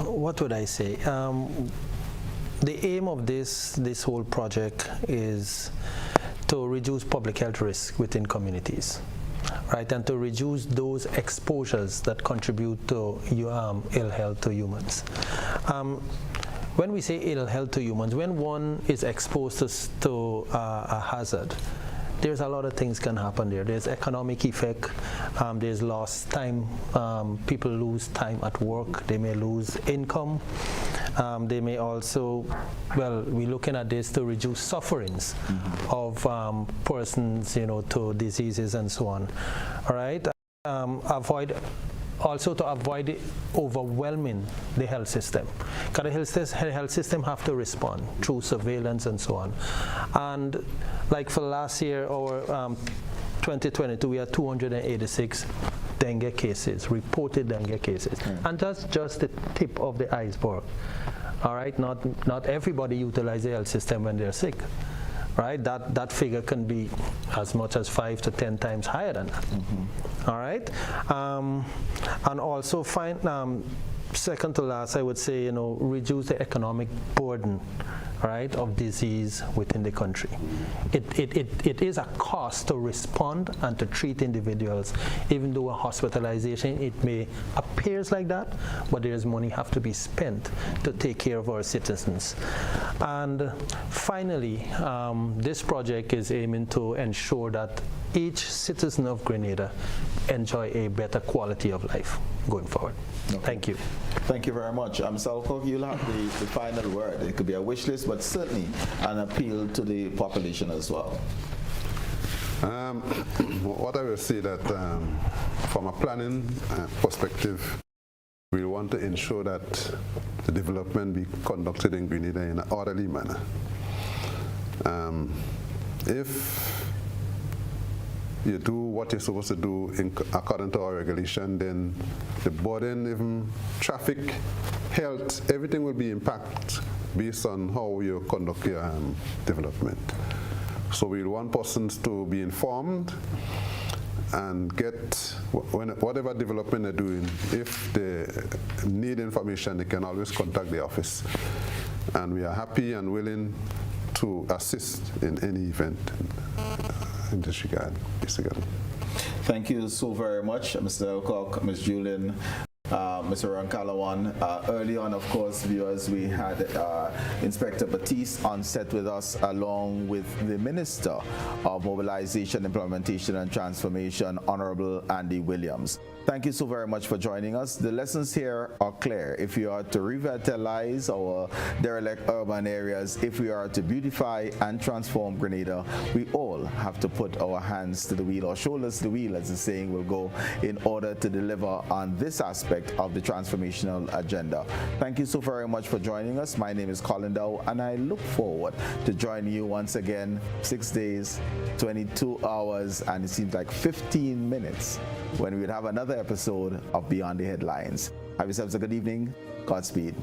what would I say? the aim of this whole project is to reduce public health risk within communities, right, and to reduce those exposures that contribute to ill health to humans. When we say ill health to humans, when one is exposed to a hazard, there's a lot of things can happen there. There's economic effect, there's lost time, people lose time at work, they may lose income, they may also, well, we're looking at this to reduce sufferings of persons, to diseases and so on, all right? Also to avoid overwhelming the health system. Because the health system have to respond through surveillance and so on. And like for last year, or 2022, we had 286 dengue cases, reported dengue cases. And that's just the tip of the iceberg. All right, not everybody utilizes the health system when they're sick. Right, that figure can be as much as 5 to 10 times higher than that. All right, and also second to last, I would say, reduce the economic burden, right, of disease within the country. It is a cost to respond and to treat individuals, even though a hospitalization, it may appears like that, but there's money have to be spent to take care of our citizens. And finally, this project is aiming to ensure that each citizen of Grenada enjoy a better quality of life going forward. Okay. Thank you. Thank you very much. Mr. Elcock, you'll have the final word. It could be a wish list, but certainly an appeal to the population as well. What I will say that from a planning perspective, we want to ensure that the development be conducted in Grenada in an orderly manner. If you do what you're supposed to do according to our regulation, then the burden, even traffic, health, everything will be impacted based on how you conduct your development. So we want persons to be informed and get whatever development they're doing. If they need information, they can always contact the office. And we are happy and willing to assist in any event in this regard. Thank you so very much, Mr. Elcock, Ms. Julien, Mr. Ramkhelawan. Early on, of course, viewers, we had Inspector Baptiste on set with us, along with the Minister of Mobilisation, Implementation and Transformation, Honorable Andy Williams. Thank you so very much for joining us. The lessons here are clear. If we are to revitalize our derelict urban areas, if we are to beautify and transform Grenada, we all have to put our hands to the wheel, or shoulders to the wheel, as the saying will go, in order to deliver on this aspect of the transformational agenda. Thank you so very much for joining us. My name is Colin Dowe, and I look forward to joining you once again, 6 days, 22 hours, and it seems like 15 minutes, when we'll have another episode of Beyond the Headlines. Have yourselves a good evening. Godspeed.